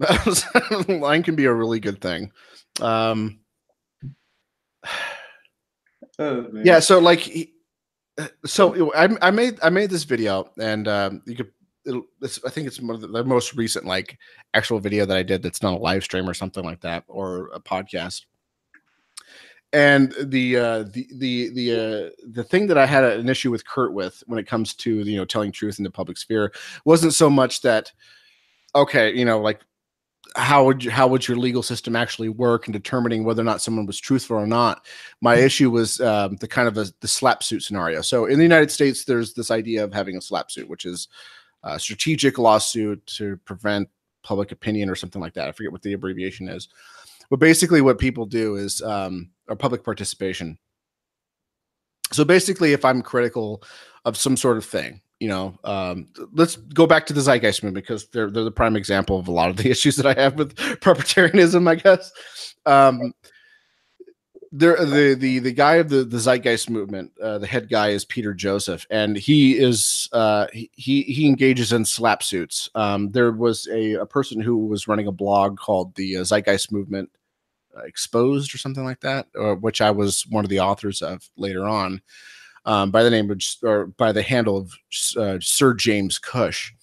Lying can be a really good thing. Yeah. So like, I made this video, and you could. I think it's one of the most recent like actual video that I did that's not a live stream or something like that, or a podcast. And the thing that I had an issue with Kurt with when it comes to telling truth in the public sphere wasn't so much that, okay, like how would your legal system actually work in determining whether or not someone was truthful or not. My issue was the kind of the slap suit scenario. So in the United States, there's this idea of having a slap suit, which is a strategic lawsuit to prevent public opinion or something like that. I forget what the abbreviation is. But basically what people do is or public participation. So basically, if I'm critical of some sort of thing, let's go back to the zeitgeist movement, because they're the prime example of a lot of the issues that I have with proprietarianism, I guess. The guy of the zeitgeist movement, the head guy is Peter Joseph, and he is he engages in slap suits. There was a person who was running a blog called the Zeitgeist Movement Exposed or something like that, which I was one of the authors of later on, by the name of, or by the handle of Sir James Cush.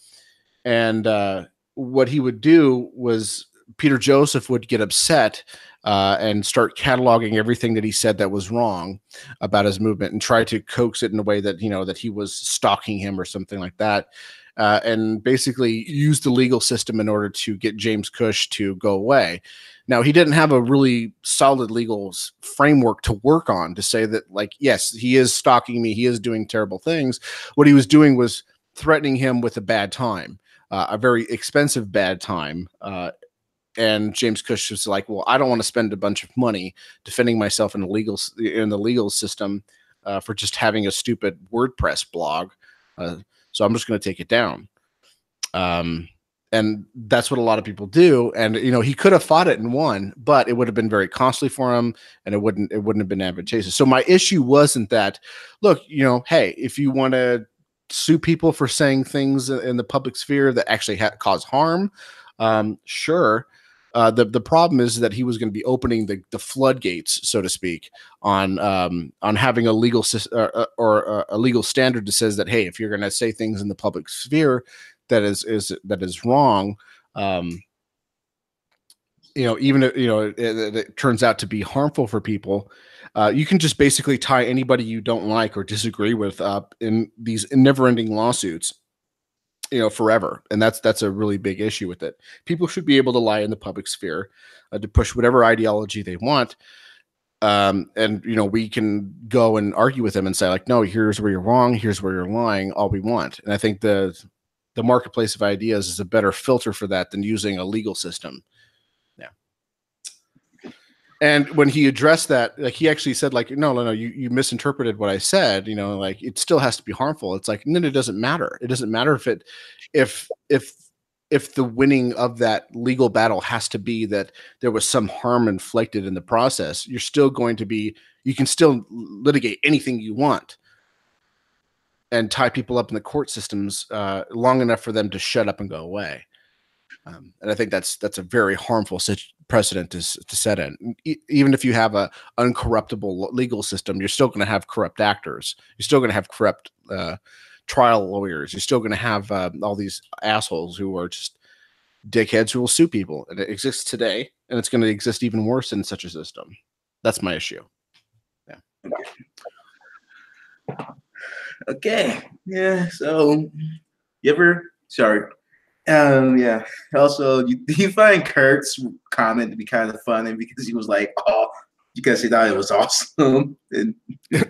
And what he would do was Peter Joseph would get upset and start cataloging everything that he said that was wrong about his movement, and try to coax it in a way that that he was stalking him or something like that. And basically use the legal system in order to get James Cush to go away. Now, he didn't have a really solid legal framework to work on to say that, like, yes, he is stalking me, he is doing terrible things. What he was doing was threatening him with a bad time, a very expensive bad time. And James Cush was like, well, I don't want to spend a bunch of money defending myself in the legal system for just having a stupid WordPress blog. So I'm just going to take it down. And And that's what a lot of people do. And he could have fought it and won, but it would have been very costly for him, and it wouldn't have been advantageous. So my issue wasn't that, look, hey, if you want to sue people for saying things in the public sphere that actually cause harm, sure. The problem is that he was going to be opening the floodgates, so to speak, on having a legal or a legal standard that says that, hey, if you're going to say things in the public sphere that is wrong, even if it turns out to be harmful for people, you can just basically tie anybody you don't like or disagree with up in these never-ending lawsuits, forever. And that's a really big issue with it. People should be able to lie in the public sphere, to push whatever ideology they want. And we can go and argue with them and say, like, no, here's where you're wrong, here's where you're lying, all we want. And I think the marketplace of ideas is a better filter for that than using a legal system. Yeah. And when he addressed that, like, he actually said, like, no, you misinterpreted what I said. Like, it still has to be harmful. It's like, no, it doesn't matter. It doesn't matter if the winning of that legal battle has to be that there was some harm inflicted in the process. You're still going to be, you can still litigate anything you want and tie people up in the court systems long enough for them to shut up and go away. And I think that's a very harmful precedent to set in. Even if you have a uncorruptible legal system, you're still going to have corrupt actors. You're still going to have corrupt trial lawyers. You're still going to have all these assholes who are just dickheads who will sue people. And it exists today, and it's going to exist even worse in such a system. That's my issue. Yeah. Okay. Yeah. So, yeah. Also, do you find Kurt's comment to be kind of funny because he was like, "Oh," because he thought it was awesome. And yeah,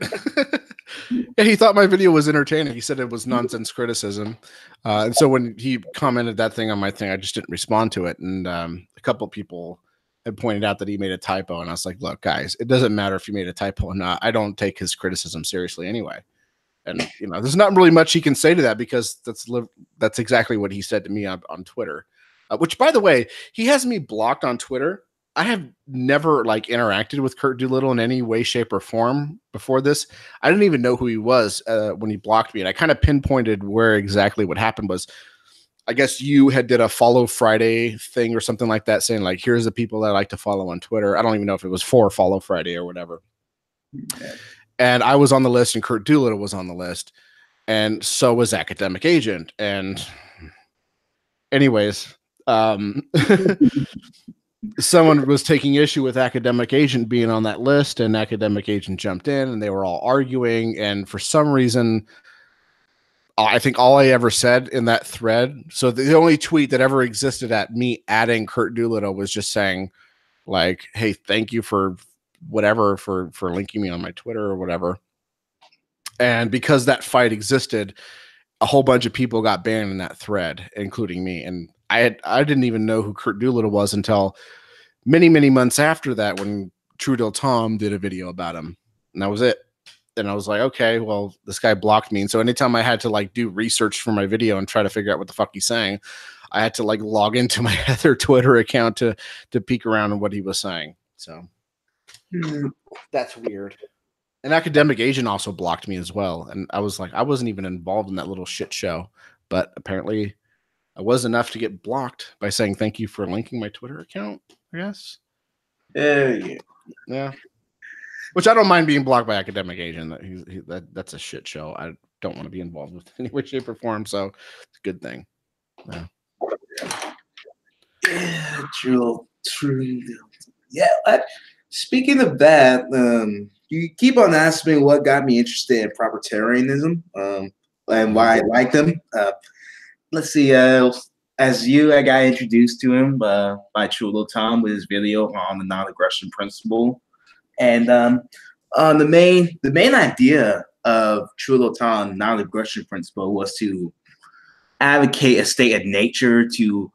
he thought my video was entertaining. He said it was nonsense criticism, and so when he commented that thing on my thing, I just didn't respond to it. And a couple of people had pointed out that he made a typo, and I was like, "Look, guys, it doesn't matter if you made a typo or not. I don't take his criticism seriously anyway." And there's not really much he can say to that, because that's exactly what he said to me on Twitter. Which, by the way, he has me blocked on Twitter. I have never interacted with Kurt Doolittle in any way, shape, or form before this. I didn't even know who he was when he blocked me, and I kind of pinpointed where exactly what happened was. I guess you had did a follow Friday thing or something like that, saying like, here's the people that I like to follow on Twitter. I don't even know if it was for Follow Friday or whatever. Yeah. And I was on the list, and Kurt Doolittle was on the list, and so was Academic Agent. And anyways, someone was taking issue with Academic Agent being on that list, and Academic Agent jumped in, and they were all arguing. And for some reason, I think all I ever said in that thread, so the only tweet that ever existed at me adding Kurt Doolittle was just saying, like, hey, thank you for whatever, for linking me on my Twitter or whatever. And because that fight existed, a whole bunch of people got banned in that thread, including me. And I didn't even know who Kurt Doolittle was until many, many months after that, when True Deal Tom did a video about him. And that was it. And I was like, okay, well, this guy blocked me. And so anytime I had to do research for my video and try to figure out what the fuck he's saying, I had to log into my other Twitter account to peek around on what he was saying. So that's weird. An Academic Agent also blocked me as well. And I was like, I wasn't even involved in that little shit show, but apparently I was enough to get blocked by saying, thank you for linking my Twitter account, I guess. Yeah. Which I don't mind being blocked by Academic Agent. That's a shit show. I don't want to be involved with in any way, shape, or form. So it's a good thing. Yeah, true. Yeah. Speaking of that, you keep on asking me what got me interested in proprietarianism and why I like them. Let's see. As I got introduced to him by True Little Tom with his video on the non-aggression principle, and the main idea of True Little Tom non-aggression principle was to advocate a state of nature to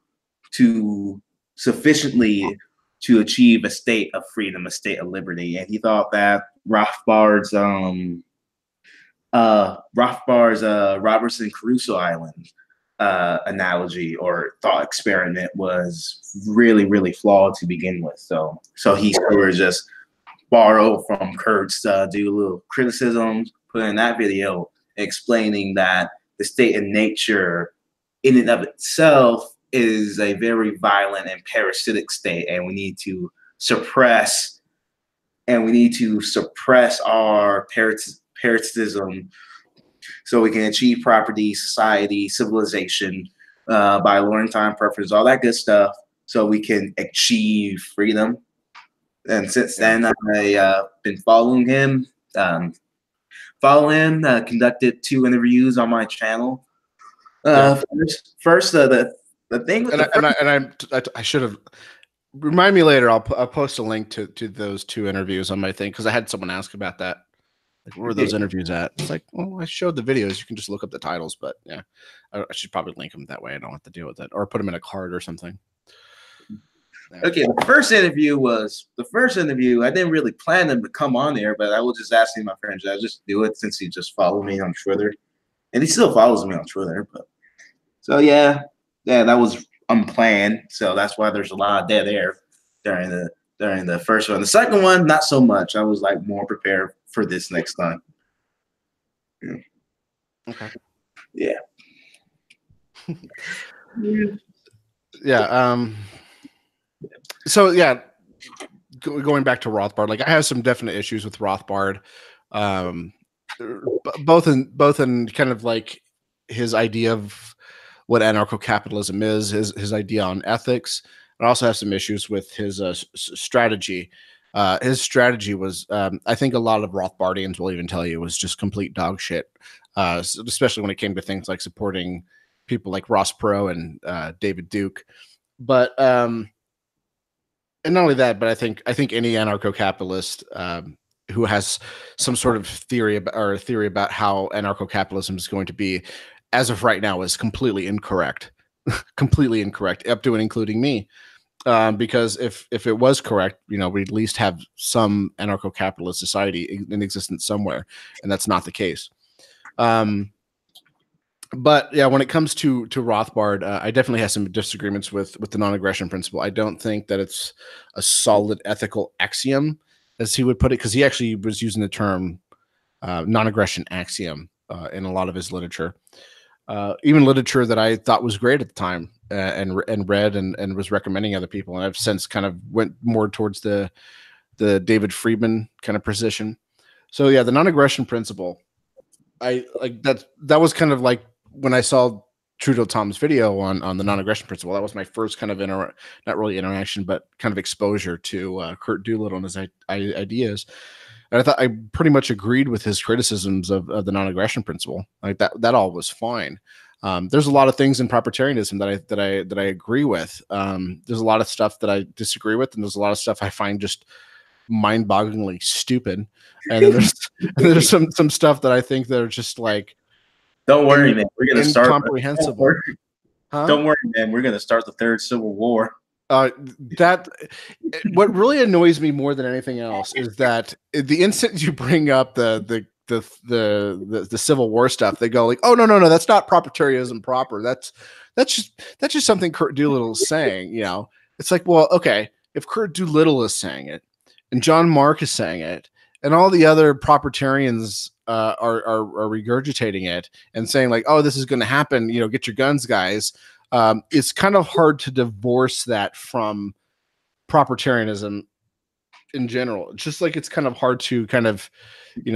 sufficiently to achieve a state of freedom, a state of liberty. And he thought that Rothbard's Robertson Crusoe Island analogy or thought experiment was really, really flawed to begin with. So he sort of just borrowed from Kurt's do a little criticisms, put in that video explaining that the state of nature in and of itself is a very violent and parasitic state, and we need to suppress our parasitism so we can achieve property, society, civilization, by lowering time preference, all that good stuff, so we can achieve freedom. And since then, I've been following him. Conducted 2 interviews on my channel. First, the thing with I should have. Remind me later. I'll post a link to those 2 interviews on my thing, because I had someone ask about that. Like, where were those interviews at? It's like, well, I showed the videos. You can just look up the titles, but yeah, I should probably link them that way. I don't have to deal with it, or put them in a card or something. Okay, the first interview. I didn't really plan him to come on there, but I was just asking my friend, should I just do it since he just followed me on Twitter, and he still follows me on Twitter. But so yeah, that was unplanned. So that's why there's a lot of dead air during the first one. The second one, not so much. I was like more prepared for this next time. Yeah. Okay. Yeah. Yeah. So yeah, going back to Rothbard, like, I have some definite issues with Rothbard, both in kind of like his idea of what anarcho-capitalism is, his idea on ethics. I also have some issues with his strategy. His strategy was, I think a lot of Rothbardians will even tell you, was just complete dog shit, especially when it came to things like supporting people like Ross Perot and David Duke. But and not only that, but I think any anarcho-capitalist who has some sort of theory about how anarcho-capitalism is going to be, as of right now, is completely incorrect, completely incorrect, up to and including me. Because if it was correct, we'd at least have some anarcho-capitalist society in existence somewhere, and that's not the case. But yeah, when it comes to Rothbard, I definitely have some disagreements with the non-aggression principle. I don't think that it's a solid ethical axiom, as he would put it, because he actually was using the term non-aggression axiom in a lot of his literature, even literature that I thought was great at the time, and read and was recommending other people. And I've since kind of went more towards the David Friedman kind of position. So yeah, the non-aggression principle, I like that was kind of like when I saw Trudeau Tom's video on the non-aggression principle. That was my first kind of not really interaction, but kind of exposure to Kurt Doolittle and his ideas. And I thought I pretty much agreed with his criticisms of the non-aggression principle. Like that all was fine. There's a lot of things in proprietarianism that I agree with. There's a lot of stuff that I disagree with, and there's a lot of stuff I find just mind-bogglingly stupid. And then there's some stuff that I think that are just like, don't worry, man. We're gonna start incomprehensible. Don't worry, man. We're gonna start the 3rd Civil War. What really annoys me more than anything else is that the instant you bring up the Civil War stuff, they go like, oh no, that's not proprietarianism proper. That's just something Kurt Doolittle is saying. It's like, well, okay, if Kurt Doolittle is saying it, and John Mark is saying it, and all the other proprietarians are regurgitating it and saying like, oh, this is going to happen, get your guns, guys. It's kind of hard to divorce that from proprietarianism in general. It's just like, it's kind of hard to kind of,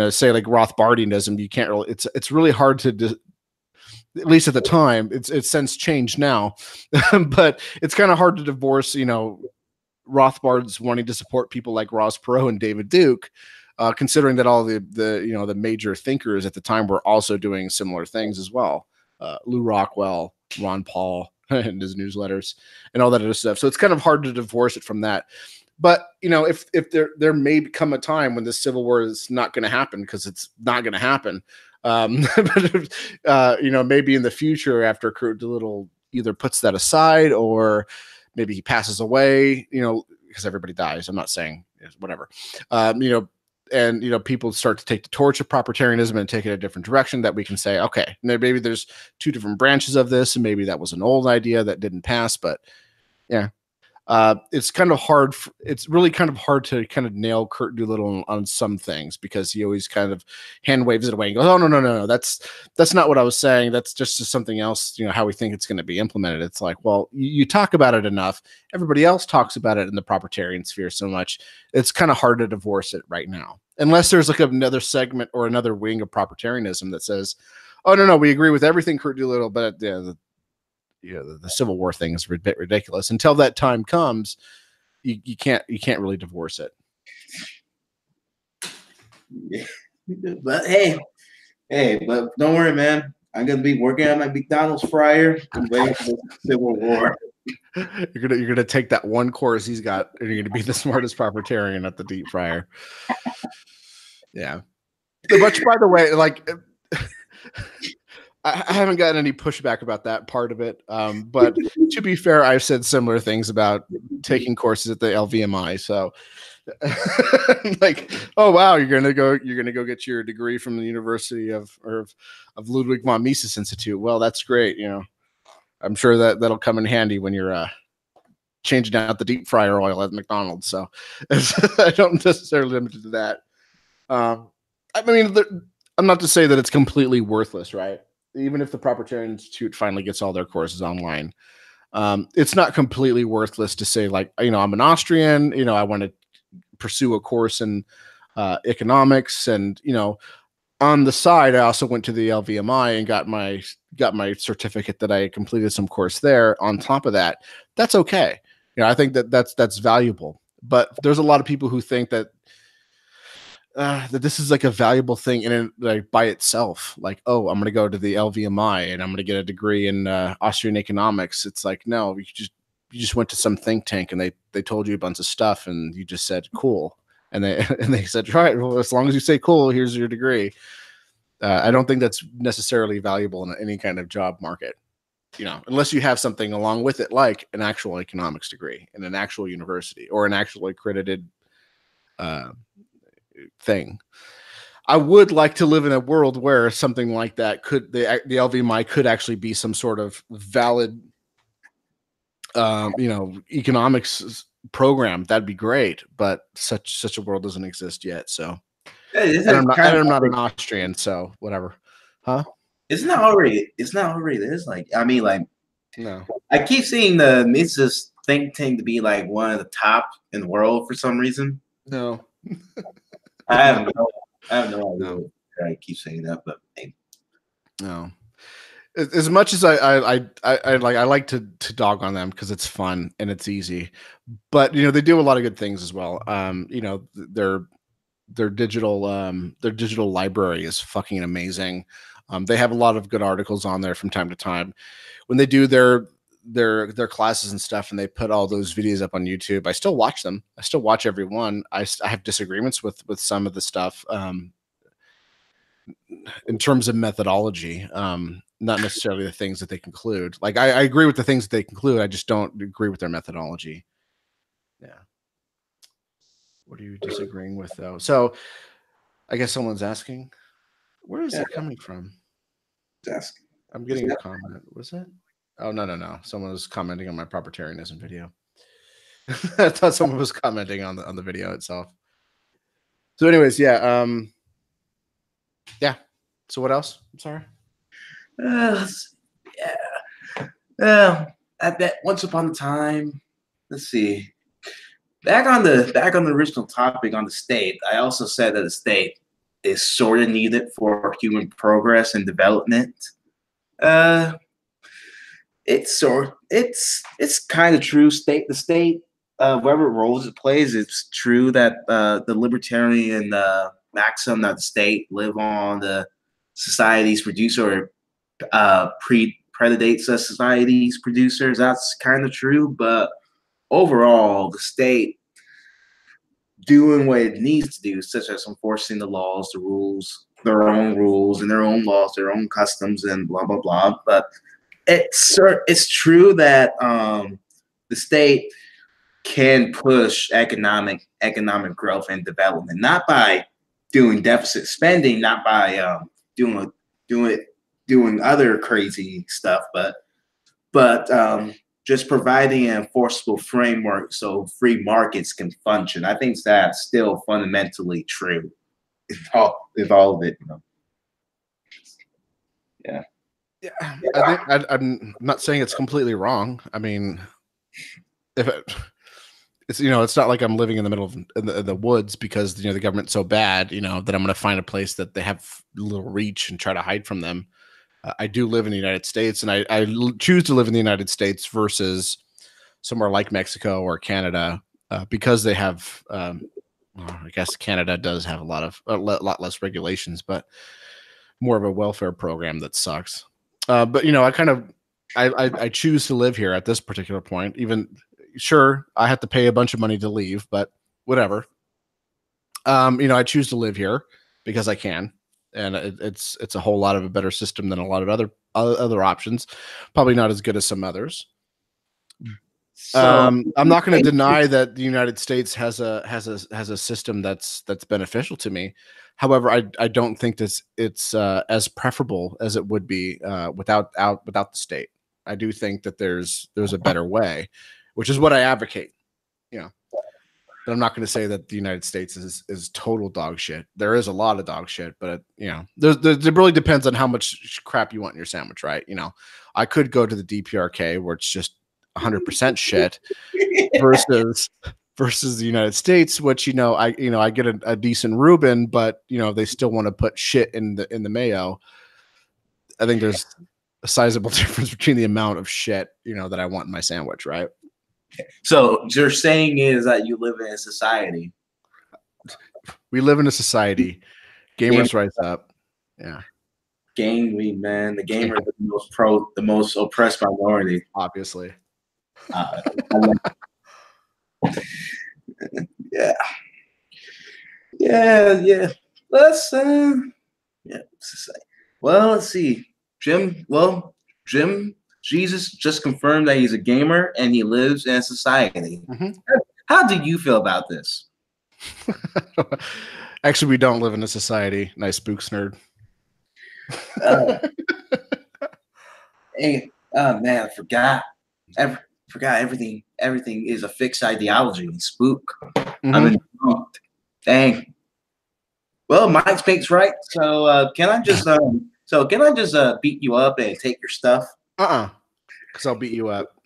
say like Rothbardianism. You can't really, it's really hard to, at least at the time, it's since changed now, but it's kind of hard to divorce, Rothbard's wanting to support people like Ross Perot and David Duke, considering that all the major thinkers at the time were also doing similar things as well. Lou Rockwell, Ron Paul, and his newsletters, and all that other stuff. So it's kind of hard to divorce it from that. But if there may come a time when the Civil War is not going to happen, because it's not going to happen. But maybe in the future, after Kurt Doolittle either puts that aside, or maybe he passes away, because everybody dies. I'm not saying whatever. and people start to take the torch of propertarianism and take it a different direction, that we can say, okay, maybe there's two different branches of this, and maybe that was an old idea that didn't pass. But yeah, it's kind of hard. It's really kind of hard to kind of nail Kurt Doolittle on some things, because he always kind of hand waves it away and goes, "Oh, no, that's not what I was saying. That's just something else. How we think it's going to be implemented." It's like, well, you talk about it enough. Everybody else talks about it in the propertarian sphere so much. It's kind of hard to divorce it right now, unless there's like another segment or another wing of propertarianism that says, "Oh, no, we agree with everything Kurt Doolittle, but the Civil War thing is a bit ridiculous." Until that time comes, you can't really divorce it. Yeah. But hey, but don't worry, man. I'm gonna be working on my McDonald's fryer and waiting for the Civil War. You're gonna take that one course he's got, and you're gonna be the smartest propertarian at the deep fryer. Yeah. But by the way, like, I haven't gotten any pushback about that part of it. But to be fair, I've said similar things about taking courses at the LVMI. So like, oh wow, you're gonna go get your degree from the University of Ludwig von Mises Institute. Well, that's great. I'm sure that'll come in handy when you're changing out the deep fryer oil at McDonald's. So I don't necessarily limit it to that. I mean, I'm not to say that it's completely worthless, right? Even if the Propertarian Institute finally gets all their courses online, it's not completely worthless to say, like, I'm an Austrian, I want to pursue a course in economics, and on the side, I also went to the LVMI and got my certificate that I completed some course there. On top of that, that's okay. I think that's valuable. But there's a lot of people who think that this is like a valuable thing in it, like by itself. Like, oh, I'm going to go to the LVMI and I'm going to get a degree in Austrian economics. It's like, no, you just went to some think tank and they told you a bunch of stuff and you just said cool, and they said, right, well, as long as you say cool, here's your degree. I don't think that's necessarily valuable in any kind of job market, unless you have something along with it, like an actual economics degree in an actual university or an actual accredited thing. I would like to live in a world where something like that the LVMI could actually be some sort of valid, economics program. That'd be great, but such a world doesn't exist yet. So, and I'm not an Austrian, so whatever. Huh? It's not already this. Like, I mean, like, no. I keep seeing the Mises think tank to be like one of the top in the world for some reason. No. I have no idea. No. I keep saying that, but hey. No. As much as I like to dog on them because it's fun and it's easy, but they do a lot of good things as well. Their digital library is fucking amazing. They have a lot of good articles on there from time to time. When they do their classes and stuff, and they put all those videos up on YouTube, I still watch them. I still watch every one. I have disagreements with some of the stuff in terms of methodology, not necessarily the things that they conclude. Like, I agree with the things that they conclude. I just don't agree with their methodology. Yeah. What are you disagreeing with, though? So I guess someone's asking, where is that coming from? Asking. I'm getting a comment. Was it? Oh, no. Someone was commenting on my propertarianism video. I thought someone was commenting on the video itself. So anyways, yeah. Yeah. So what else? I'm sorry. Yeah. Well, I bet once upon a time, let's see. Back on the original topic on the state, I also said that the state is sort of needed for human progress and development. It's kind of true. The state, whatever roles it plays, it's true that the libertarian maxim that the state live on the society's producer or predates the society's producers. That's kind of true, but overall, the state doing what it needs to do, such as enforcing the laws, the rules, their own rules and their own laws, their own customs, and blah blah blah. But it's true that the state can push economic growth and development, not by doing deficit spending, not by doing doing other crazy stuff, but just providing an enforceable framework so free markets can function. I think that's still fundamentally true. If all of it, yeah. Yeah, I'm not saying it's completely wrong. I mean, if it's it's not like I'm living in the middle of the woods because the government's so bad, that I'm going to find a place that they have little reach and try to hide from them. I do live in the United States, and I choose to live in the United States versus somewhere like Mexico or Canada because they have. Well, I guess Canada does have a lot less regulations, but more of a welfare program that sucks. But I choose to live here at this particular point. Even sure, I have to pay a bunch of money to leave, but whatever. I choose to live here because I can, and it's a whole lot of a better system than a lot of other options. Probably not as good as some others. So I'm not going to deny that the United States has a system that's beneficial to me. However, I don't think it's as preferable as it would be without the state. I do think that there's a better way, which is what I advocate. But I'm not going to say that the United States is total dog shit. There is a lot of dog shit, but it really depends on how much crap you want in your sandwich, right? I could go to the DPRK where it's just 100% shit versus the United States, which I get a decent Reuben, but they still want to put shit in the mayo. I think there's a sizable difference between the amount of shit that I want in my sandwich, right? So you're saying is that you live in a society. We live in a society. Gamers rise up. Yeah. Gang, man. The gamer is the most oppressed minority. Obviously. Yeah. Let's let's see. Jim Jesus just confirmed that he's a gamer and he lives in a society. Mm-hmm. How do you feel about this? Actually, we don't live in a society. Nice spooks nerd. Hey, oh man, I forgot everything. Everything is a fixed ideology and spook. Mm-hmm. I'm in. Dang. Well, Mike speaks right. So can I just beat you up and take your stuff? Because I'll beat you up.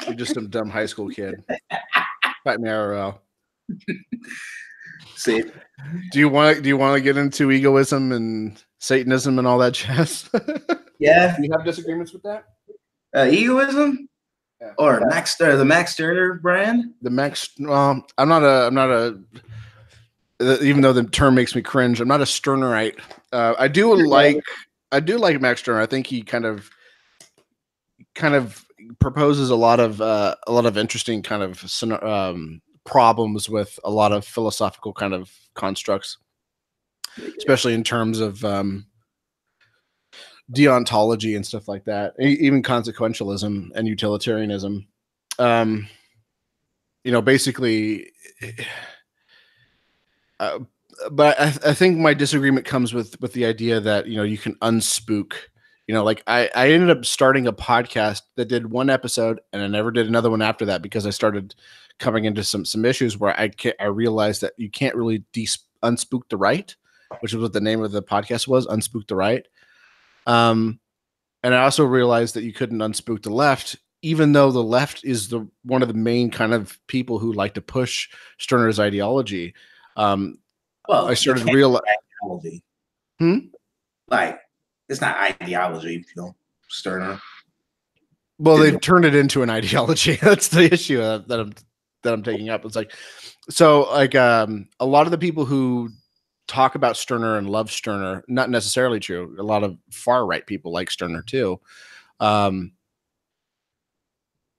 You're just a dumb high school kid. Fight me IRL. See. Do you want to get into egoism and Satanism and all that jazz? Yeah. Do you have disagreements with that? Egoism? Yeah. Or the Max Stirner brand? The Max. I'm not a. Even though the term makes me cringe, I'm not a Stirnerite. I do like Max Stirner. I think he kind of proposes a lot of interesting kind of problems with a lot of philosophical kind of constructs, especially in terms of deontology and stuff like that, even consequentialism and utilitarianism. Basically. But I think my disagreement comes with the idea that you can unspook. I ended up starting a podcast that did one episode, and I never did another one after that because I started coming into some issues where I realized that you can't really unspook the right, which is what the name of the podcast was, Unspook the Right. And I also realized that you couldn't unspook the left, even though the left is one of the main kind of people who like to push Stirner's ideology. Well, I started realizing ideology. Like it's not ideology, Stirner. Well, they've turned it into an ideology. That's the issue that I'm taking up. It's like, so like a lot of the people who talk about Stirner and love Stirner, not necessarily true. A lot of far right people like Stirner too. A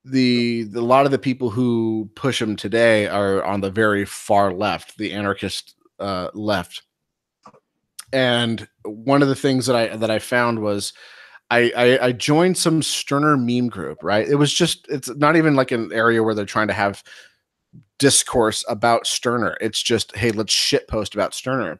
lot of the people who push him today are on the very far left, the anarchist left. And one of the things that I found was I joined some Stirner meme group, right? It's not even like an area where they're trying to have discourse about Sterner. It's just, hey, let's shit post about Sterner.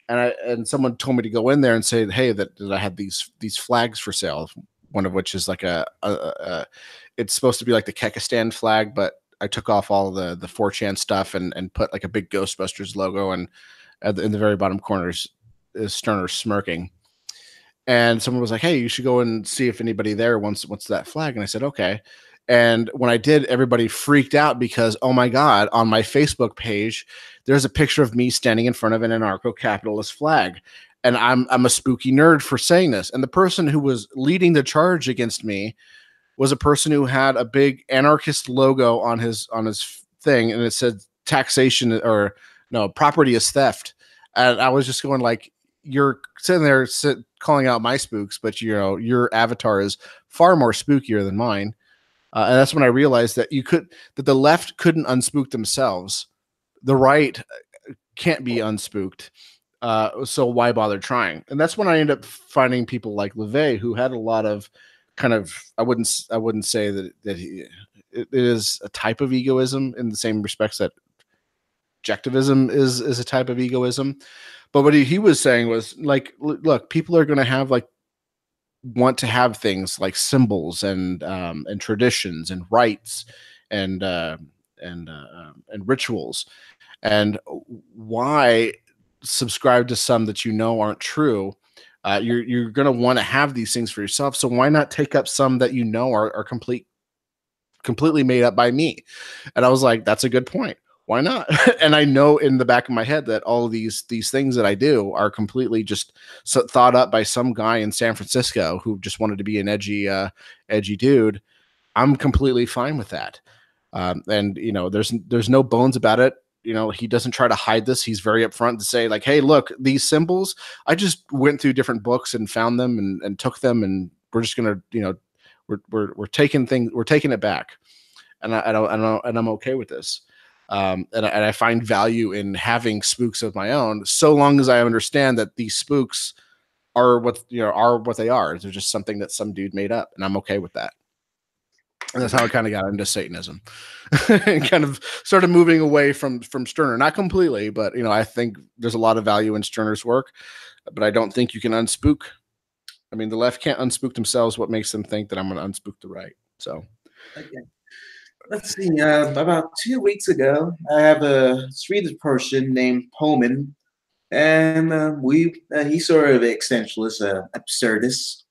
And someone told me to go in there and say, hey, that I had these flags for sale. One of which is like it's supposed to be like the Kekistan flag, but I took off all the 4chan stuff and put like a big Ghostbusters logo, and in the very bottom corner is Sterner smirking. And someone was like, hey, you should go and see if anybody there wants that flag. And I said, okay. And when I did, everybody freaked out because, oh my God, on my Facebook page, there's a picture of me standing in front of an anarcho-capitalist flag. And I'm a spooky nerd for saying this. And the person who was leading the charge against me was a person who had a big anarchist logo on his thing, and it said taxation, or no, property is theft. And I was just going like, you're sitting there calling out my spooks, but your avatar is far more spookier than mine. And that's when I realized that that the left couldn't unspook themselves. The right can't be unspooked. So why bother trying? And that's when I end up finding people like LeVay, who had a lot of kind of, I wouldn't say that it is a type of egoism in the same respects that objectivism is a type of egoism. But what he was saying was like, look, people are going to have want to have things like symbols and traditions and rites and rituals. And why subscribe to some that aren't true? You're going to want to have these things for yourself. So why not take up some that are completely made up by me? And I was like, that's a good point. Why not? And I know in the back of my head that all of these things that I do are completely just thought up by some guy in San Francisco who just wanted to be an edgy dude. I'm completely fine with that. And there's no bones about it. He doesn't try to hide this. He's very upfront to say like, hey, look, these symbols, I just went through different books and found them and took them, and we're just gonna, we're taking it back, and I'm okay with this. And I find value in having spooks of my own, so long as I understand that these spooks are what they are. They're just something that some dude made up, and I'm okay with that. And that's how I kind of got into Satanism and kind of started moving away from Sterner. Not completely, but I think there's a lot of value in Sterner's work, but I don't think you can unspook. I mean, the left can't unspook themselves. What makes them think that I'm going to unspook the right? So, okay. Let's see. About 2 weeks ago, I have a Swedish person named Pullman, and he's sort of an existentialist, absurdist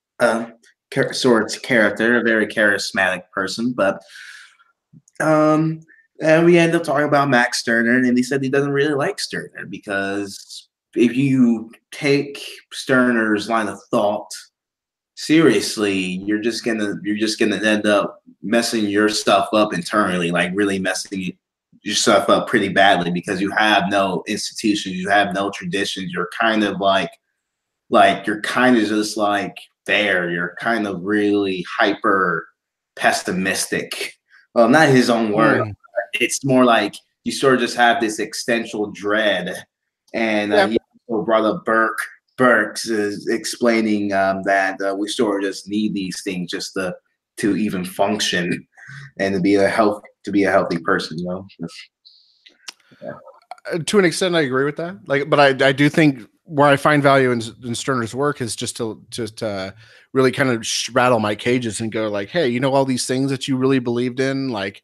sort of character, a very charismatic person. But and we ended up talking about Max Stirner, and he said he doesn't really like Stirner because if you take Stirner's line of thought seriously, you're just gonna end up messing your stuff up internally, like really messing yourself up pretty badly, because you have no institutions, you have no traditions. You're kind of like you're kind of just like there. You're kind of really hyper pessimistic. Well, not his own word. It's more like you sort of just have this existential dread. And he also brought up Burks is explaining that we sort of just need these things just to even function and to be a healthy person, Yeah. To an extent, I agree with that. But I do think where I find value in Sterner's work is just to really kind of rattle my cages and go like, hey, all these things that you really believed in, like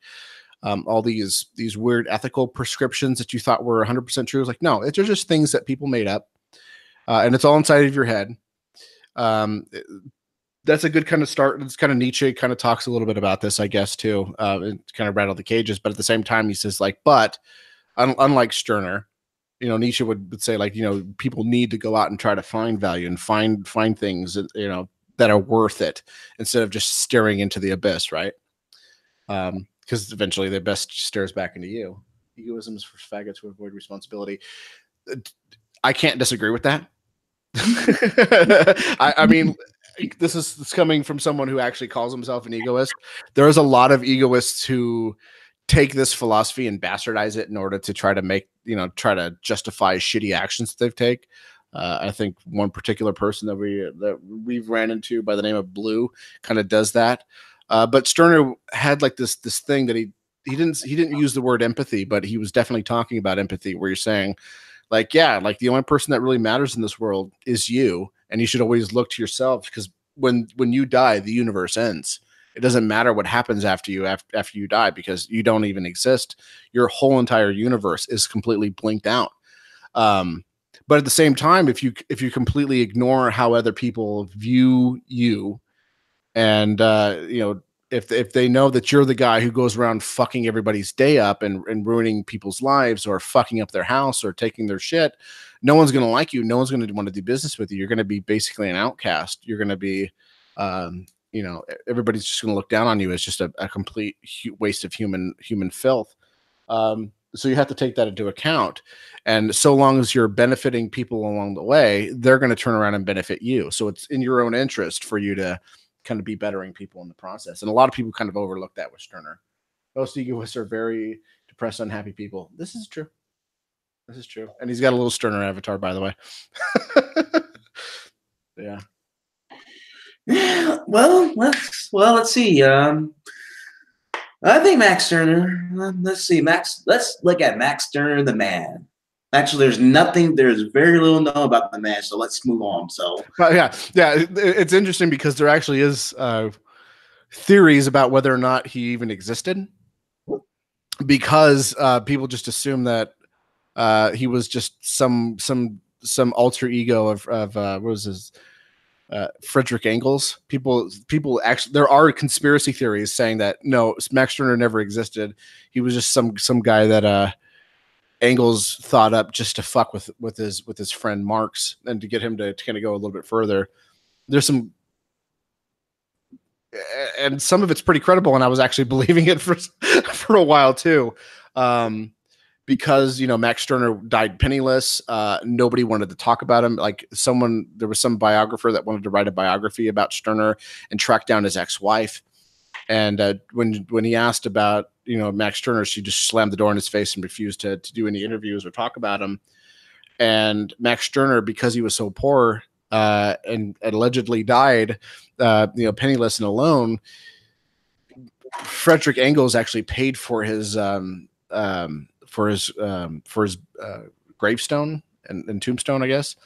all these weird ethical prescriptions that you thought were 100% true. It's like, no, they're just things that people made up. And it's all inside of your head. That's a good kind of start. It's kind of Nietzsche kind of talks a little bit about this, I guess, too. It kind of rattle the cages, but at the same time, he says like, but unlike Stirner, Nietzsche would say like, people need to go out and try to find value and find things that, that are worth it instead of just staring into the abyss, right? Because eventually the abyss stares back into you. Egoism is for faggots who avoid responsibility. I can't disagree with that. I mean, this is coming from someone who actually calls himself an egoist. There's a lot of egoists who take this philosophy and bastardize it in order to try to try to justify shitty actions that they've taken. I think one particular person that we've ran into by the name of Blue kind of does that. But Stirner had like this thing that didn't use the word empathy, but he was definitely talking about empathy, where you're saying, like, yeah, like the only person that really matters in this world is you, and you should always look to yourself, because when you die, the universe ends. It doesn't matter what happens after you die, because you don't even exist. Your whole entire universe is completely blinked out. But at the same time, if you completely ignore how other people view you, and if they know that you're the guy who goes around fucking everybody's day up and ruining people's lives, or fucking up their house, or taking their shit, no one's going to like you. No one's going to want to do business with you. You're going to be basically an outcast. You're going to be, everybody's just going to look down on you as just a complete waste of human filth. So you have to take that into account. And so long as you're benefiting people along the way, they're going to turn around and benefit you. So it's in your own interest for you to kind of be bettering people in the process. And a lot of people kind of overlook that with Stirner. Most egoists are very depressed, unhappy people. This is true. And he's got a little Stirner avatar, by the way. Yeah. Yeah. Well, let's see. I think Max Stirner. Let's see, Max. Let's look at Max Stirner, the man. Actually, there's very little known about the man, so let's move on. So, yeah, it's interesting because there actually is theories about whether or not he even existed, because people just assume that he was just some alter ego of what was his Frederick Engels. People actually, there are conspiracy theories saying that no, Max Stirner never existed. He was just some guy that Engels thought up just to fuck with his friend Marx, and to get him to kind of go a little bit further. There's some, and some of it's pretty credible, and I was actually believing it for a while too, because Max Stirner died penniless. Nobody wanted to talk about him. Like there was some biographer that wanted to write a biography about Stirner and track down his ex-wife. And when he asked about Max Stirner, she just slammed the door in his face and refused to do any interviews or talk about him. And Max Stirner, because he was so poor and allegedly died, penniless and alone, Frederick Engels actually paid for his gravestone and tombstone, I guess.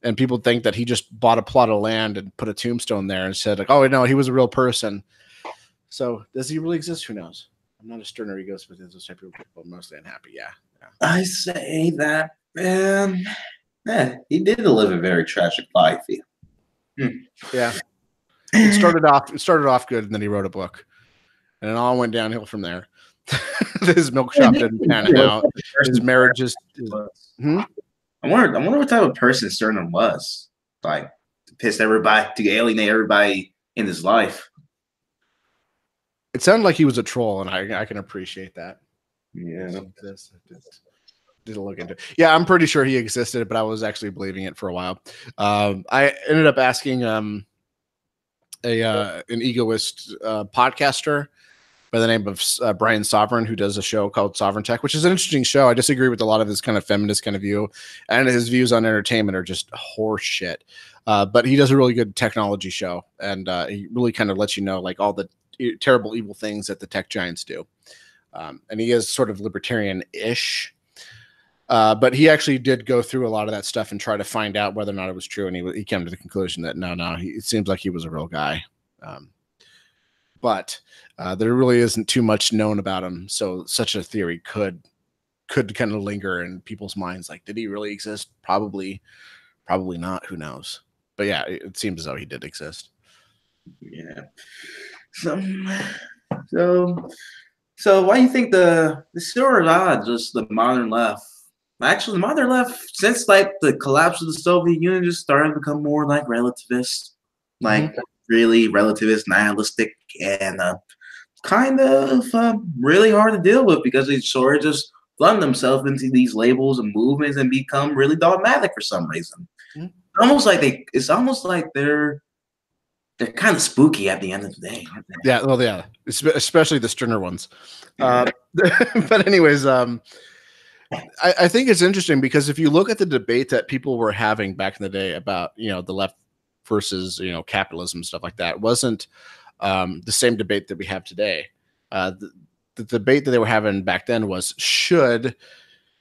And people think that he just bought a plot of land and put a tombstone there and said, like, oh no, he was a real person. So does he really exist? Who knows? I'm not a Stirner egos, but those type of people are mostly unhappy. Yeah. I say that, man. Yeah, he did live a very tragic life. Yeah. It started off good, and then he wrote a book, and it all went downhill from there. His milk shop didn't pan out. His marriage is. I wonder what type of person Stirner was. Like, to piss everybody, to alienate everybody in his life. It sounded like he was a troll, and I can appreciate that. Yeah. Did look into it. Yeah, I'm pretty sure he existed, but I was actually believing it for a while. I ended up asking an egoist podcaster by the name of Brian Sovereign, who does a show called Sovereign Tech, which is an interesting show. I disagree with a lot of his kind of feminist kind of view, and his views on entertainment are just horse shit. But he does a really good technology show, and he really kind of lets you know like all the terrible, evil things that the tech giants do. And he is sort of libertarian-ish. But he actually did go through a lot of that stuff and try to find out whether or not it was true. And he came to the conclusion that it seems like he was a real guy. But there really isn't too much known about him. So such a theory could kind of linger in people's minds. Like, did he really exist? Probably not. Who knows? But yeah, it seems as though he did exist. Yeah. So why do you think the sort of odds just the modern left? Actually, the modern left, since like the collapse of the Soviet Union, just started to become more like relativist, like really relativist, nihilistic, and kind of really hard to deal with because they sort of just run themselves into these labels and movements and become really dogmatic for some reason. It's almost like they're kind of spooky at the end of the day. Yeah, well, yeah, especially the Stirner ones. But anyways, I think it's interesting because if you look at the debate that people were having back in the day about the left versus capitalism, stuff like that, it wasn't the same debate that we have today. the debate that they were having back then was, should,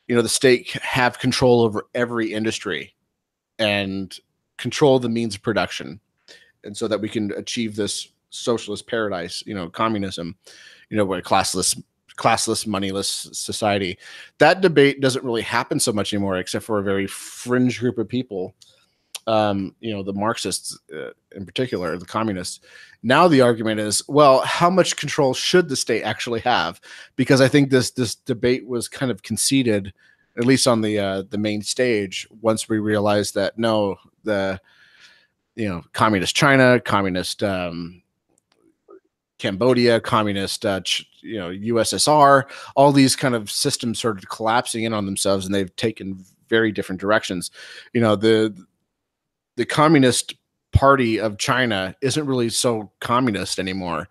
the state have control over every industry and control the means of production, and so that we can achieve this socialist paradise, communism, where classless, moneyless society. That debate doesn't really happen so much anymore, except for a very fringe group of people. The Marxists in particular, the communists. Now the argument is, well, how much control should the state actually have? Because I think this debate was kind of conceded, at least on the main stage, once we realized that no, the communist China, communist Cambodia, communist USSR, all these kind of systems started collapsing in on themselves, and they've taken very different directions. The Communist Party of China isn't really so communist anymore.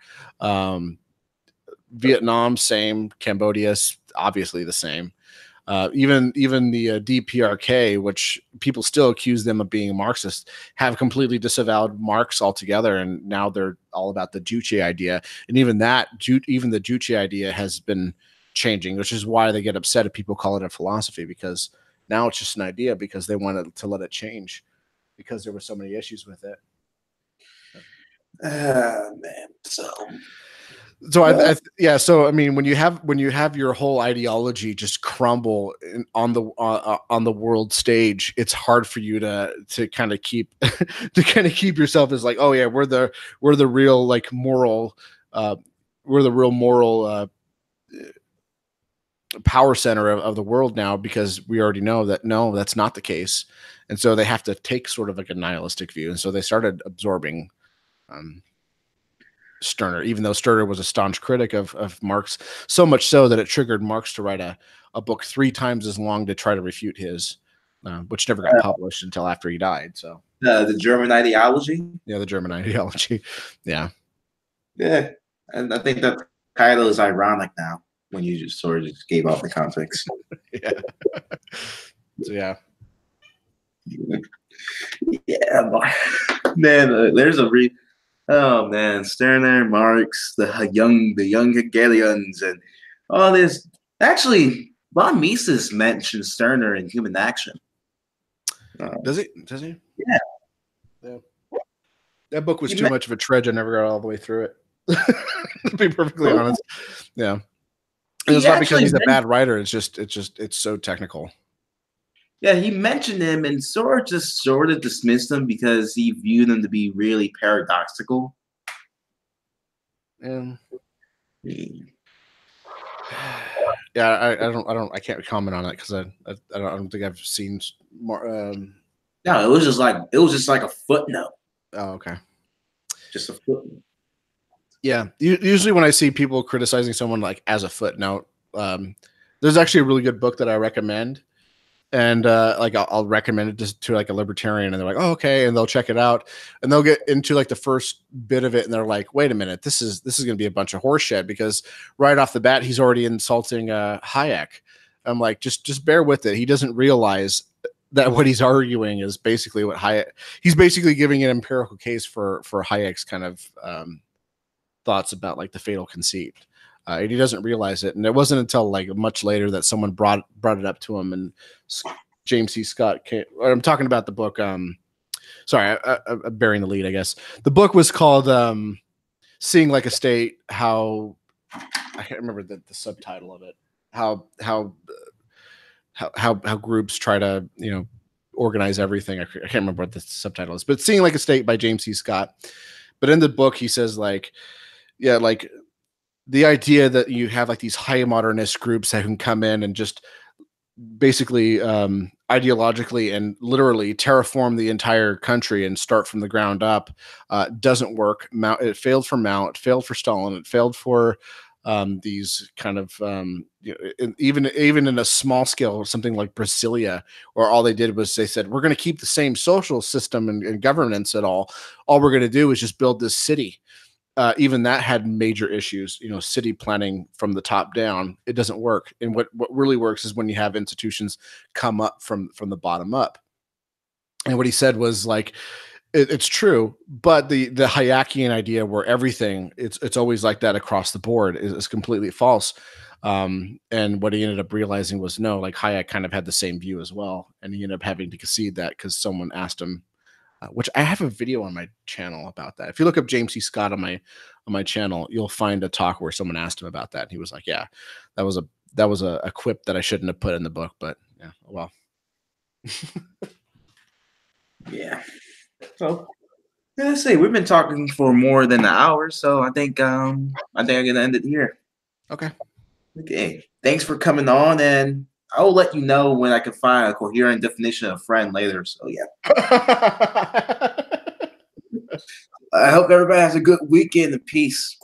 Vietnam, same. Cambodia, obviously the same. Even the DPRK, which people still accuse them of being Marxist, have completely disavowed Marx altogether, and now they're all about the Juche idea. And even the Juche idea has been changing, which is why they get upset if people call it a philosophy, because now it's just an idea, because they wanted to let it change, because there were so many issues with it. Man, so I mean, when you have your whole ideology just crumble on the world stage, it's hard for you to kind of keep yourself as like, oh yeah, we're the real like moral power center of the world now, because we already know that no, that's not the case. And so they have to take sort of like a nihilistic view. And so they started absorbing Stirner, even though Stirner was a staunch critic of Marx, so much so that it triggered Marx to write a book 3 times as long to try to refute his, which never got published until after he died. So the German ideology. Yeah, the German ideology. Yeah. Yeah. And I think that title is ironic now when you just sort of just gave out the context. Yeah. So yeah. Yeah, man. There's a oh man, Stirner, Marx, the young Hegelians, and all this. Actually, von Mises mentions Stirner in Human Action. Does he? Yeah. That book was too much of a trudge. I never got all the way through it. To be perfectly honest. Yeah. And it's not because he's a bad writer. It's so technical. Yeah, he mentioned him and sort of dismissed him because he viewed him to be really paradoxical. Yeah. Yeah, I can't comment on it because I don't think I've seen more. No, it was just like a footnote. Oh, okay. Just a footnote. Yeah, usually when I see people criticizing someone like as a footnote, there's actually a really good book that I recommend. And like I'll recommend it to like a libertarian, and they're like, "Oh, okay," and they'll check it out, and they'll get into like the first bit of it, and they're like, "Wait a minute, this is going to be a bunch of horseshit," because right off the bat he's already insulting Hayek. I'm like, just bear with it. He doesn't realize that what he's arguing is basically what Hayek. He's basically giving an empirical case for Hayek's kind of thoughts about like the fatal conceit. And he doesn't realize it. And it wasn't until like much later that someone brought it up to him, and James C. Scott came, or I'm talking about the book. Sorry, I'm burying the lead, I guess. The book was called Seeing Like a State, how I can't remember the subtitle of it. How groups try to, organize everything. I can't remember what the subtitle is, but Seeing Like a State by James C. Scott. But in the book, he says like, yeah, like the idea that you have like these high modernist groups that can come in and just basically ideologically and literally terraform the entire country and start from the ground up doesn't work. It failed for Mao, it failed for Stalin, it failed for these kind of even in a small scale, something like Brasilia, where all they did was they said, we're going to keep the same social system and governance at all we're going to do is just build this city. Even that had major issues, city planning from the top down. It doesn't work. And what really works is when you have institutions come up from the bottom up. And what he said was like, It's true, but the Hayekian idea where everything it's always like that across the board is completely false. And what he ended up realizing was no, like Hayek kind of had the same view as well, and he ended up having to concede that because someone asked him, which I have a video on my channel about that. If you look up James C. Scott on my channel, you'll find a talk where someone asked him about that, and he was like, "Yeah, that was a quip that I shouldn't have put in the book, but yeah, well." Yeah. So let's see. We've been talking for more than an hour, so I think I'm gonna end it here. Okay. Okay. Thanks for coming on, and I will let you know when I can find a coherent definition of friend later. So yeah. I hope everybody has a good weekend and peace.